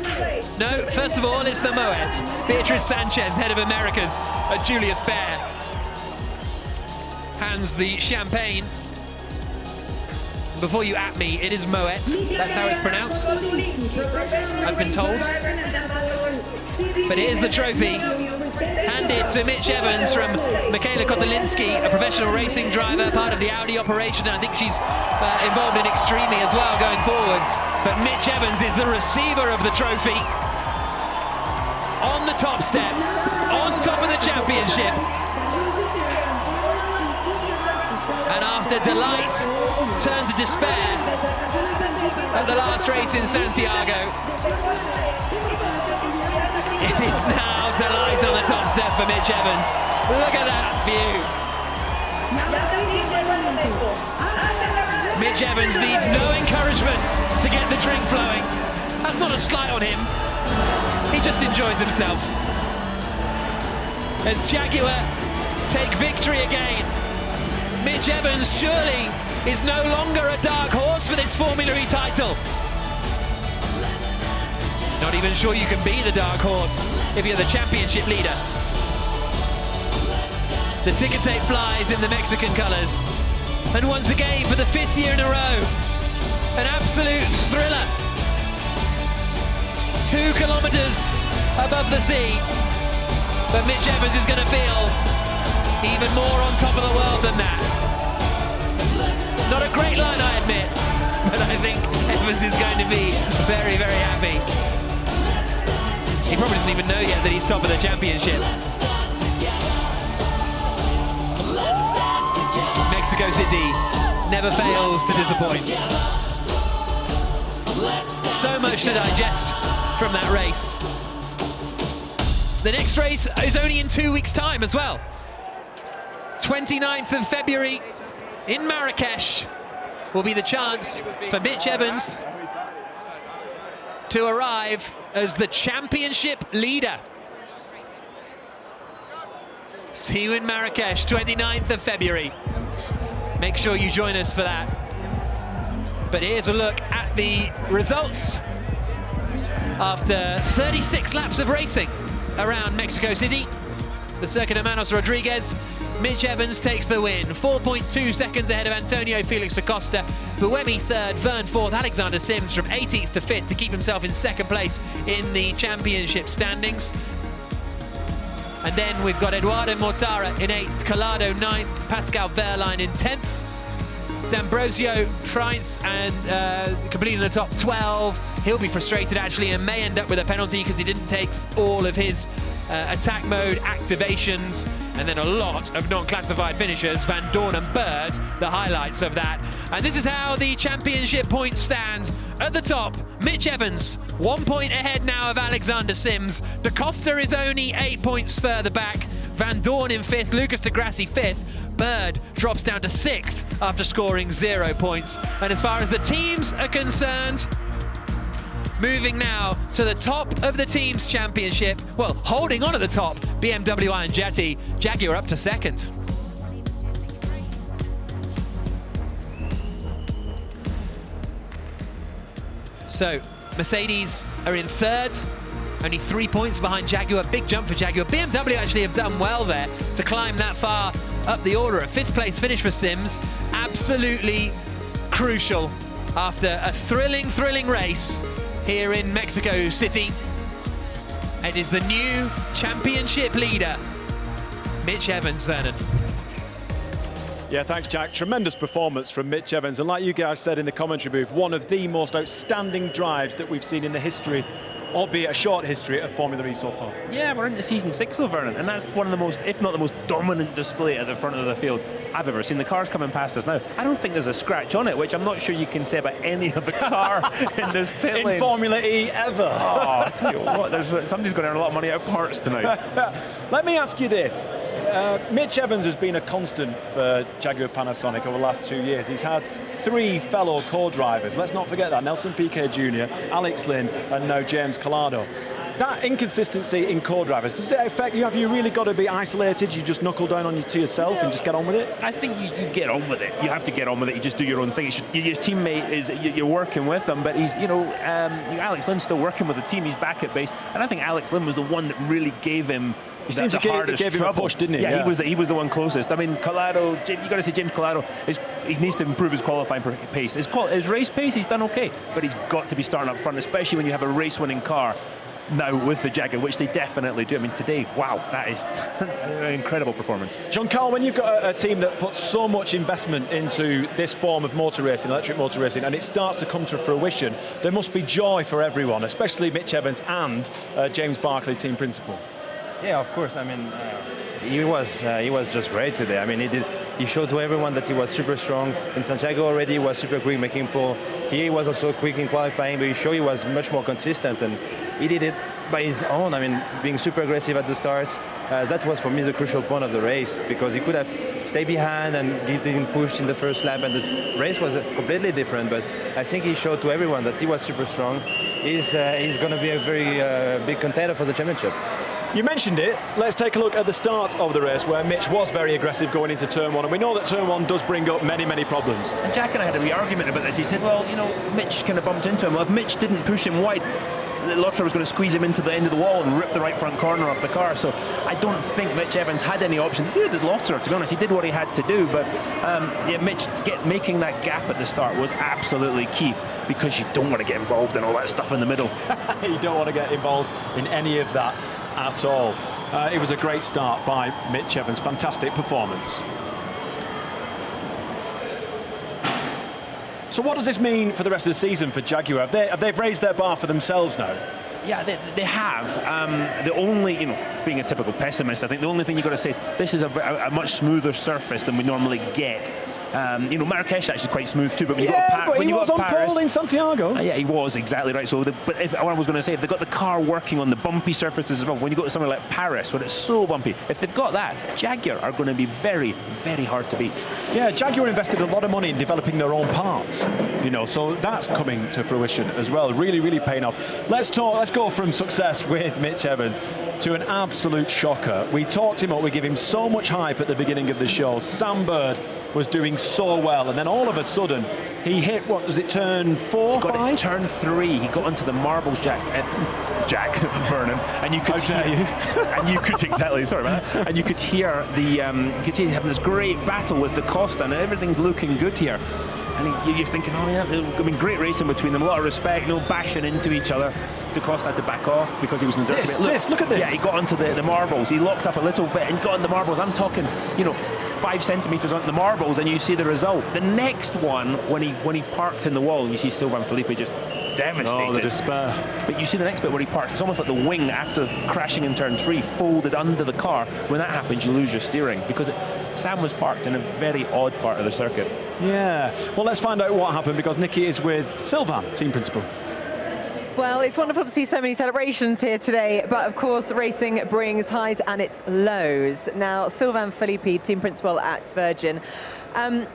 No, first of all, it's the Moet. Beatriz Sanchez, head of Americas at Julius Baer, hands the champagne. Before you at me, it is Moet. That's how it's pronounced, I've been told. But here's the trophy, handed to Mitch Evans from Michaela Kotelinski, a professional racing driver, part of the Audi operation. I think she's involved in Extreme as well going forwards. But Mitch Evans is the receiver of the trophy. On the top step, on top of the championship. And after delight turned to despair at the last race in Santiago, it is now delight on the top step for Mitch Evans. Look at that view. Mitch Evans needs no encouragement to get the drink flowing. That's not a slight on him. He just enjoys himself. As Jaguar take victory again, Mitch Evans surely is no longer a dark horse for this Formula E title. Not even sure you can be the dark horse if you're the championship leader. The ticker tape flies in the Mexican colours. And once again, for the 5th year in a row, an absolute thriller. 2 kilometres above the sea. But Mitch Evans is going to feel even more on top of the world than that. Not a great line, I admit, but I think Evans is going to be very, very happy. He probably doesn't even know yet that he's top of the championship. Mexico City never fails to disappoint. So much to digest from that race. The next race is only in 2 weeks' time as well. 29th of February in Marrakesh will be the chance for Mitch Evans to arrive as the championship leader. See you in Marrakesh, 29th of February. Make sure you join us for that. But here's a look at the results after 36 laps of racing around Mexico City. The Circuit of Manos Rodriguez. Mitch Evans takes the win, 4.2 seconds ahead of Antonio Felix da Costa. Buemi third, Vern fourth, Alexander Sims from 18th to 5th to keep himself in second place in the championship standings. And then we've got Eduardo Mortara in 8th, Collado 9th, Pascal Wehrlein in 10th. D'Ambrosio tries and completing the top 12. He'll be frustrated actually and may end up with a penalty because he didn't take all of his attack mode activations, and then a lot of non-classified finishers. Van Dorn and Bird, the highlights of that. And this is how the championship points stand. At the top, Mitch Evans, 1 point ahead now of Alexander Sims. Da Costa is only 8 points further back. Van Dorn in 5th, Lucas de Grassi 5th. Bird drops down to 6th after scoring 0 points. And as far as the teams are concerned, moving now to the top of the teams championship. Well, holding on at the top, BMW and Jeti. Jaguar up to 2nd. So Mercedes are in 3rd, only 3 points behind Jaguar. Big jump for Jaguar. BMW actually have done well there to climb that far up the order. A 5th place finish for Sims. Absolutely crucial after a thrilling race here in Mexico City. It is the new championship leader, Mitch Evans, Vernon. Yeah, thanks, Jack. Tremendous performance from Mitch Evans. And like you guys said in the commentary booth, one of the most outstanding drives that we've seen in the history, albeit a short history, of Formula E so far. Yeah, we're into season 6 of Vernon, and that's one of the most, if not the most dominant display at the front of the field I've ever seen. The car's coming past us now. I don't think there's a scratch on it, which I'm not sure you can say about any other car in this pit lane. In Formula E ever. Oh, I'll tell you what, somebody's going to earn a lot of money out of parts tonight. Let me ask you this. Mitch Evans has been a constant for Jaguar Panasonic over the last 2 years. He's had 3 fellow co-drivers. Let's not forget that. Nelson Piquet Jr., Alex Lynn, and now James Collado. That inconsistency in co-drivers, does it affect you? Have you really got to be isolated? You just knuckle down to yourself and just get on with it? I think you get on with it. You have to get on with it. You just do your own thing. Your teammate is, you're working with him, but he's, Alex Lynn's still working with the team. He's back at base. And I think Alex Lynn was the one that really gave him He seems to give him a push, didn't he? Yeah, he was the one closest. I mean, Collado, you got to say James Collado, he needs to improve his qualifying pace. His race pace, he's done okay, but he's got to be starting up front, especially when you have a race-winning car now with the Jaguar, which they definitely do. I mean, today, wow, that is an incredible performance. Jean-Carl, when you've got a team that puts so much investment into this form of motor racing, electric motor racing, and it starts to come to fruition, there must be joy for everyone, especially Mitch Evans and James Barclay, team principal. Yeah, of course. I mean, he was just great today. I mean, he showed to everyone that he was super strong. In Santiago already, he was super quick making pole. He was also quick in qualifying, but he showed he was much more consistent, and he did it by his own. I mean, being super aggressive at the starts. That was for me the crucial point of the race, because he could have stayed behind and didn't push in the first lap, and the race was completely different. But I think he showed to everyone that he was super strong. He's going to be a very big contender for the championship. You mentioned it. Let's take a look at the start of the race, where Mitch was very aggressive going into turn 1, and we know that turn 1 does bring up many problems. And Jack and I had a wee argument about this. He said, well, Mitch kind of bumped into him. Well, if Mitch didn't push him wide, Lotterer was going to squeeze him into the end of the wall and rip the right front corner off the car. So I don't think Mitch Evans had any option. Neither did Lotterer, to be honest. He did what he had to do, but Mitch making that gap at the start was absolutely key, because you don't want to get involved in all that stuff in the middle. You don't want to get involved in any of that at all. It was a great start by Mitch Evans. Fantastic performance. So what does this mean for the rest of the season for Jaguar? Have they raised their bar for themselves now? Yeah, they have. The only, being a typical pessimist, I think the only thing you've got to say is this is a much smoother surface than we normally get. Marrakesh actually quite smooth too, but when you got but he was on pole in Santiago. Yeah, he was, exactly right. So, what I was going to say, if they've got the car working on the bumpy surfaces as well, when you go to somewhere like Paris, where it's so bumpy, if they've got that, Jaguar are going to be very hard to beat. Yeah, Jaguar invested a lot of money in developing their own parts, so that's coming to fruition as well. Really paying off. Let's go from success with Mitch Evans to an absolute shocker. We talked him up, we give him so much hype at the beginning of the show. Sam Bird was doing so well, and then all of a sudden he hit, what was it, turn 4, 5? Turn 3, he got onto the marbles, Jack Vernon, and you could and you could exactly, sorry about that, and you could hear you could see he's having this great battle with Da Costa, and everything's looking good here. And you're thinking, oh yeah, great racing between them, a lot of respect, no bashing into each other. Da Costa had to back off because he was in the dirt. Look at this. Yeah, he got onto the marbles. He locked up a little bit and got on the marbles. I'm talking, 5 5 centimetres onto the marbles, and you see the result. The next one, when he parked in the wall, you see Sylvain Philippe just devastated. Oh, the despair. But you see the next bit where he parked, it's almost like the wing after crashing in turn 3 folded under the car. When that happens, you lose your steering, because Sam was parked in a very odd part of the circuit. Yeah. Well, let's find out what happened, because Nikki is with Sylvain, team principal. Well, it's wonderful to see so many celebrations here today, but of course racing brings highs and its lows. Now, Sylvain Philippe, team principal at Virgin. I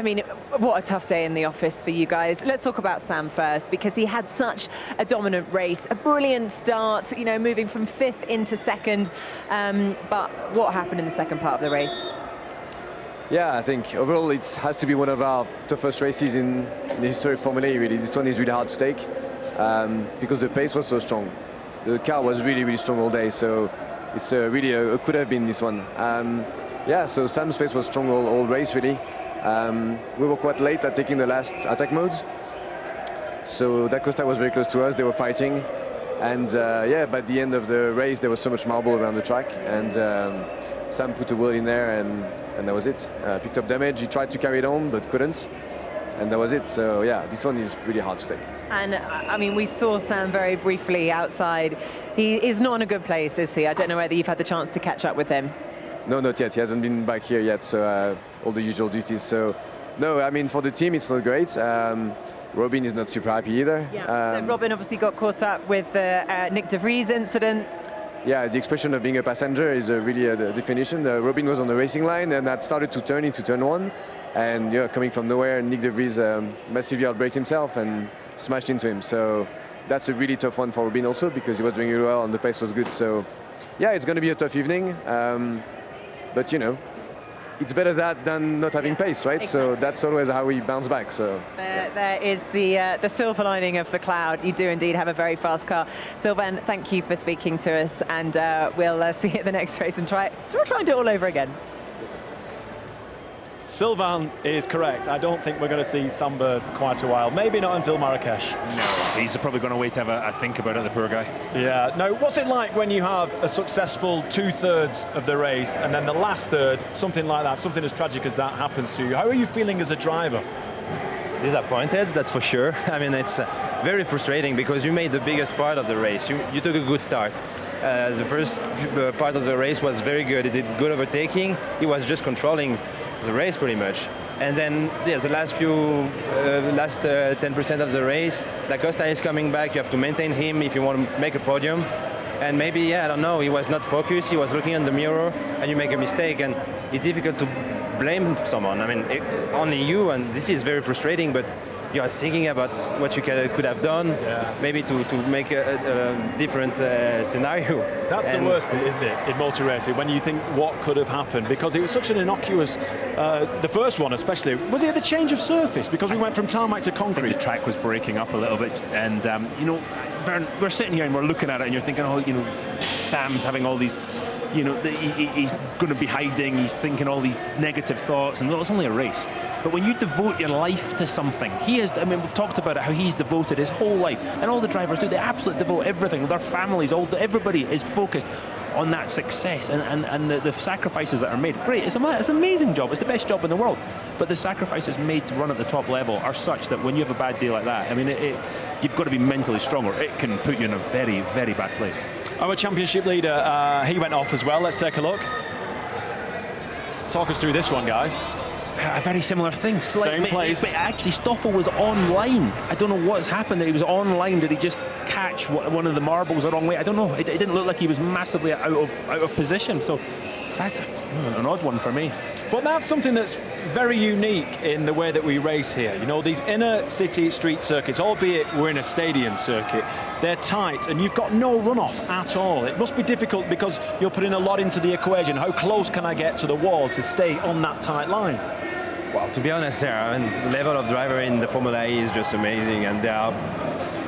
mean, what a tough day in the office for you guys. Let's talk about Sam first, because he had such a dominant race, a brilliant start, you know, moving from 5th into 2nd. But what happened in the second part of the race? Yeah, I think overall it has to be one of our toughest races in the history of Formula E, really. This one is really hard to take because the pace was so strong. The car was really, really strong all day, so it's really could have been this one. Yeah, so Sam's pace was strong all race, really. We were quite late at taking the last attack modes, so Da Costa was very close to us. They were fighting, and yeah, by the end of the race there was so much marble around the track, and Sam put a wheel in there, and that was it. Picked up damage. He tried to carry it on but couldn't, and that was it. So yeah, this one is really hard to take. And I mean, we saw Sam very briefly outside. He is not in a good place, is he? I don't know whether you've had the chance to catch up with him. No, not yet. He hasn't been back here yet, so all the usual duties. So, no, I mean, for the team, it's not great. Robin is not super happy either. Yeah. So Robin obviously got caught up with the Nick de Vries incident. Yeah, the expression of being a passenger is really the definition. Robin was on the racing line and that started to turn into turn 1. And yeah, coming from nowhere, Nick de Vries massively outbraked himself and smashed into him. So that's a really tough one for Robin also, because he was doing really well and the pace was good. So yeah, it's going to be a tough evening. But, you know, it's better that than not having pace, right? Exactly. So that's always how we bounce back. So there is the silver lining of the cloud. You do indeed have a very fast car. Sylvain, thank you for speaking to us, and we'll see you at the next race and try and do it all over again. Sylvain is correct. I don't think we're going to see Sam Bird for quite a while. Maybe not until Marrakesh. No, he's probably going to wait to have a think about it, the poor guy. Yeah. Now, what's it like when you have a successful 2/3 of the race and then the last third, something like that, something as tragic as that happens to you? How are you feeling as a driver? Disappointed, that's for sure. I mean, it's very frustrating because you made the biggest part of the race. You took a good start. The first part of the race was very good. He did good overtaking. He was just controlling the race pretty much. And then, yes, the last 10% of the race, Da Costa is coming back. You have to maintain him if you want to make a podium. And maybe, yeah, I don't know, he was not focused. He was looking in the mirror, and you make a mistake. And it's difficult to blame someone. I mean, only you, and this is very frustrating, but you are thinking about what you could have done, maybe to make a different scenario. That's the worst bit, isn't it, in motor racing, when you think what could have happened, because it was such an innocuous, the first one especially. Was it the change of surface? Because we went from tarmac to concrete. The track was breaking up a little bit, and you know, Vern, we're sitting here and we're looking at it, and you're thinking, oh, you know, Sam's having all these, you know, he's going to be hiding, he's thinking all these negative thoughts, and well, it's only a race. But when you devote your life to something, he is, I mean, we've talked about it, how he's devoted his whole life, and all the drivers do, they absolutely devote everything, their families, everybody is focused on that success and the sacrifices that are made. Great, it's an amazing job, it's the best job in the world, but the sacrifices made to run at the top level are such that when you have a bad day like that, I mean, you've got to be mentally strong, or it can put you in a very, very bad place. Our championship leader, he went off as well. Let's take a look. Talk us through this one, guys. A very similar thing. Same place. But actually, Stoffel was online. I don't know what's happened. That he was online. Did he just catch one of the marbles the wrong way? I don't know. It didn't look like he was massively out of position. So that's an odd one for me. But that's something that's very unique in the way that we race here. You know, these inner city street circuits, albeit we're in a stadium circuit, they're tight and you've got no runoff at all. It must be difficult because you're putting a lot into the equation. How close can I get to the wall to stay on that tight line? Well, to be honest, I mean, the level of driver in the Formula E is just amazing, and they are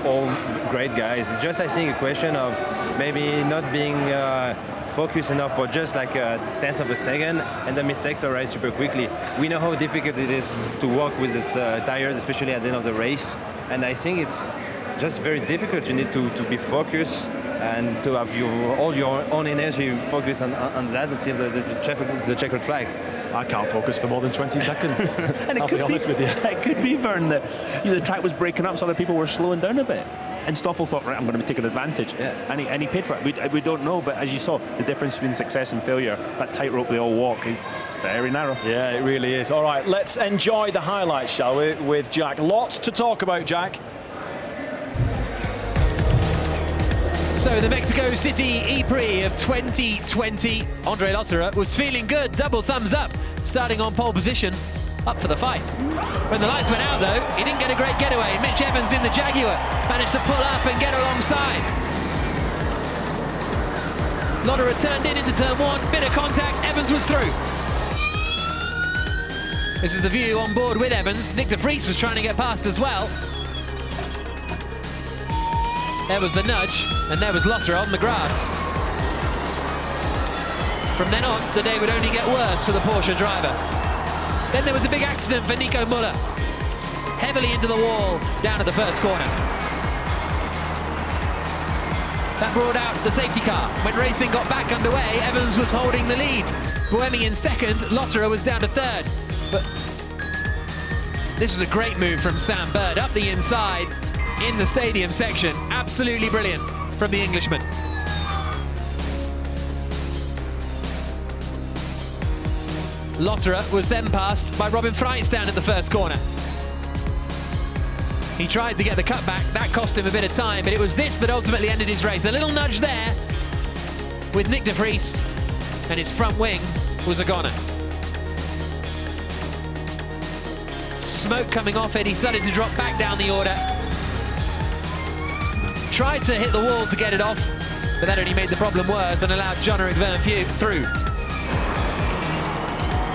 all great guys. It's just, I think, a question of maybe not being focused enough for just like a tenth of a second, and the mistakes arise super quickly. We know how difficult it is to work with this tires, especially at the end of the race, and I think it's just very difficult. You need to be focused and to have all your own energy focused on that until the checkered flag. I can't focus for more than 20 seconds. And I'll be honest with you. It could be, Vern, that the track was breaking up, so other people were slowing down a bit. And Stoffel thought, right, I'm going to be taking advantage. Yeah. And he paid for it. We don't know, but as you saw, the difference between success and failure, that tightrope they all walk is very narrow. Yeah, it really is. All right, let's enjoy the highlights, shall we, with Jack. Lots to talk about, Jack. So the Mexico City E-Prix of 2020, Andre Lotterer was feeling good, double thumbs up, starting on pole position, up for the fight. When the lights went out though, he didn't get a great getaway. Mitch Evans in the Jaguar managed to pull up and get alongside. Lotterer turned into turn one, bit of contact, Evans was through. This is the view on board with Evans. Nick de Vries was trying to get past as well. There was the nudge, and there was Lotterer on the grass. From then on, the day would only get worse for the Porsche driver. Then there was a big accident for Nico Müller. Heavily into the wall, down at the first corner. That brought out the safety car. When racing got back underway, Evans was holding the lead. Buemi in second, Lotterer was down to third. But this was a great move from Sam Bird, up the inside, in the stadium section. Absolutely brilliant from the Englishman. Lotterer was then passed by Robin Freitz down at the first corner. He tried to get the cutback, that cost him a bit of time, but it was this that ultimately ended his race. A little nudge there with Nick de Vries, and his front wing was a goner. Smoke coming off it, he started to drop back down the order. Tried to hit the wall to get it off, but that only made the problem worse and allowed Jean-Eric Vergne through.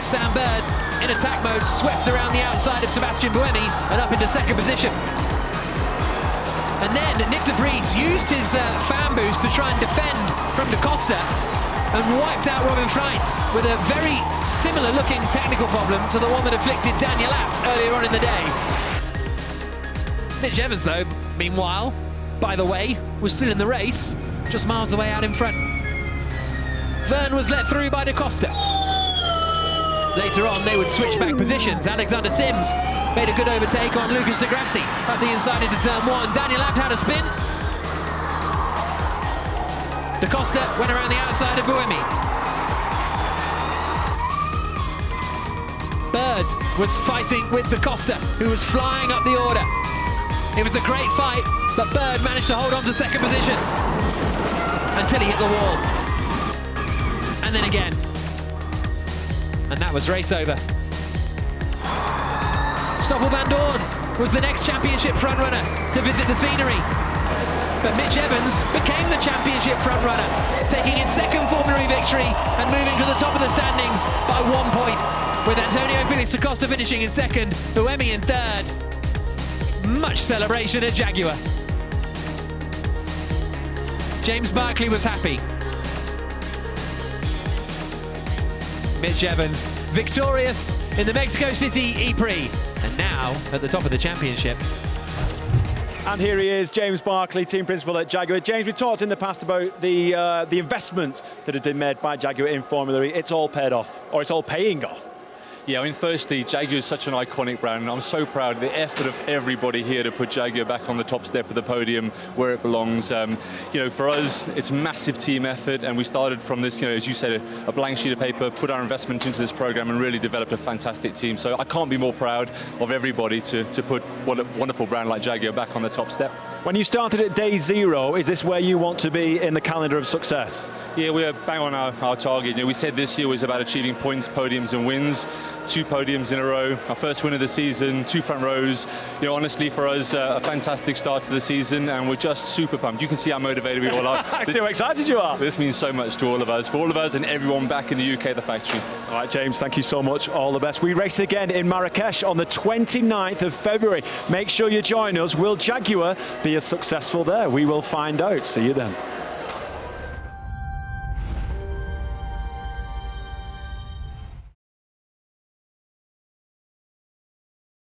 Sam Bird, in attack mode, swept around the outside of Sebastian Buemi and up into second position. And then Nick de Vries used his fan boost to try and defend from Da Costa and wiped out Robin Freitz with a very similar looking technical problem to the one that afflicted Daniel Abt earlier on in the day. Mitch Evans, though, meanwhile, by the way, was still in the race, just miles away out in front. Verne was let through by Da Costa. Later on, they would switch back positions. Alexander Sims made a good overtake on Lucas Di Grassi up the inside into turn one. Daniel Abt had a spin. Da Costa went around the outside of Buemi. Bird was fighting with Da Costa, who was flying up the order. It was a great fight, but Bird managed to hold on to second position until he hit the wall. And then again. And that was race over. Stoffel Vandoorne was the next championship frontrunner to visit the scenery. But Mitch Evans became the championship frontrunner, taking his second formulary victory and moving to the top of the standings by 1 point, with Antonio Felix da Costa finishing in second, Buemi in third. Much celebration at Jaguar. James Barclay was happy. Mitch Evans, victorious in the Mexico City E-Prix, and now at the top of the championship. And here he is, James Barclay, team principal at Jaguar. James, we talked in the past about the investment that had been made by Jaguar in Formula E. It's all paid off, or it's all paying off. Yeah, I mean, firstly, Jaguar is such an iconic brand, and I'm so proud of the effort of everybody here to put Jaguar back on the top step of the podium where it belongs. You know, for us, it's a massive team effort, and we started from this, you know, as you said, a blank sheet of paper, put our investment into this program, and really developed a fantastic team. So I can't be more proud of everybody to put what a wonderful brand like Jaguar back on the top step. When you started at day zero, is this where you want to be in the calendar of success? Yeah, we're bang on our target. You know, we said this year was about achieving points, podiums, and wins. 2 podiums in a row, our first win of the season, 2 front rows. You know, honestly, for us, a fantastic start to the season, and we're just super pumped. You can see how motivated we all are. I see how excited you are. This means so much to all of us, for all of us and everyone back in the UK at the factory. All right, James, thank you so much. All the best. We race again in Marrakesh on the 29th of February. Make sure you join us. Will Jaguar be as successful there? We will find out. See you then.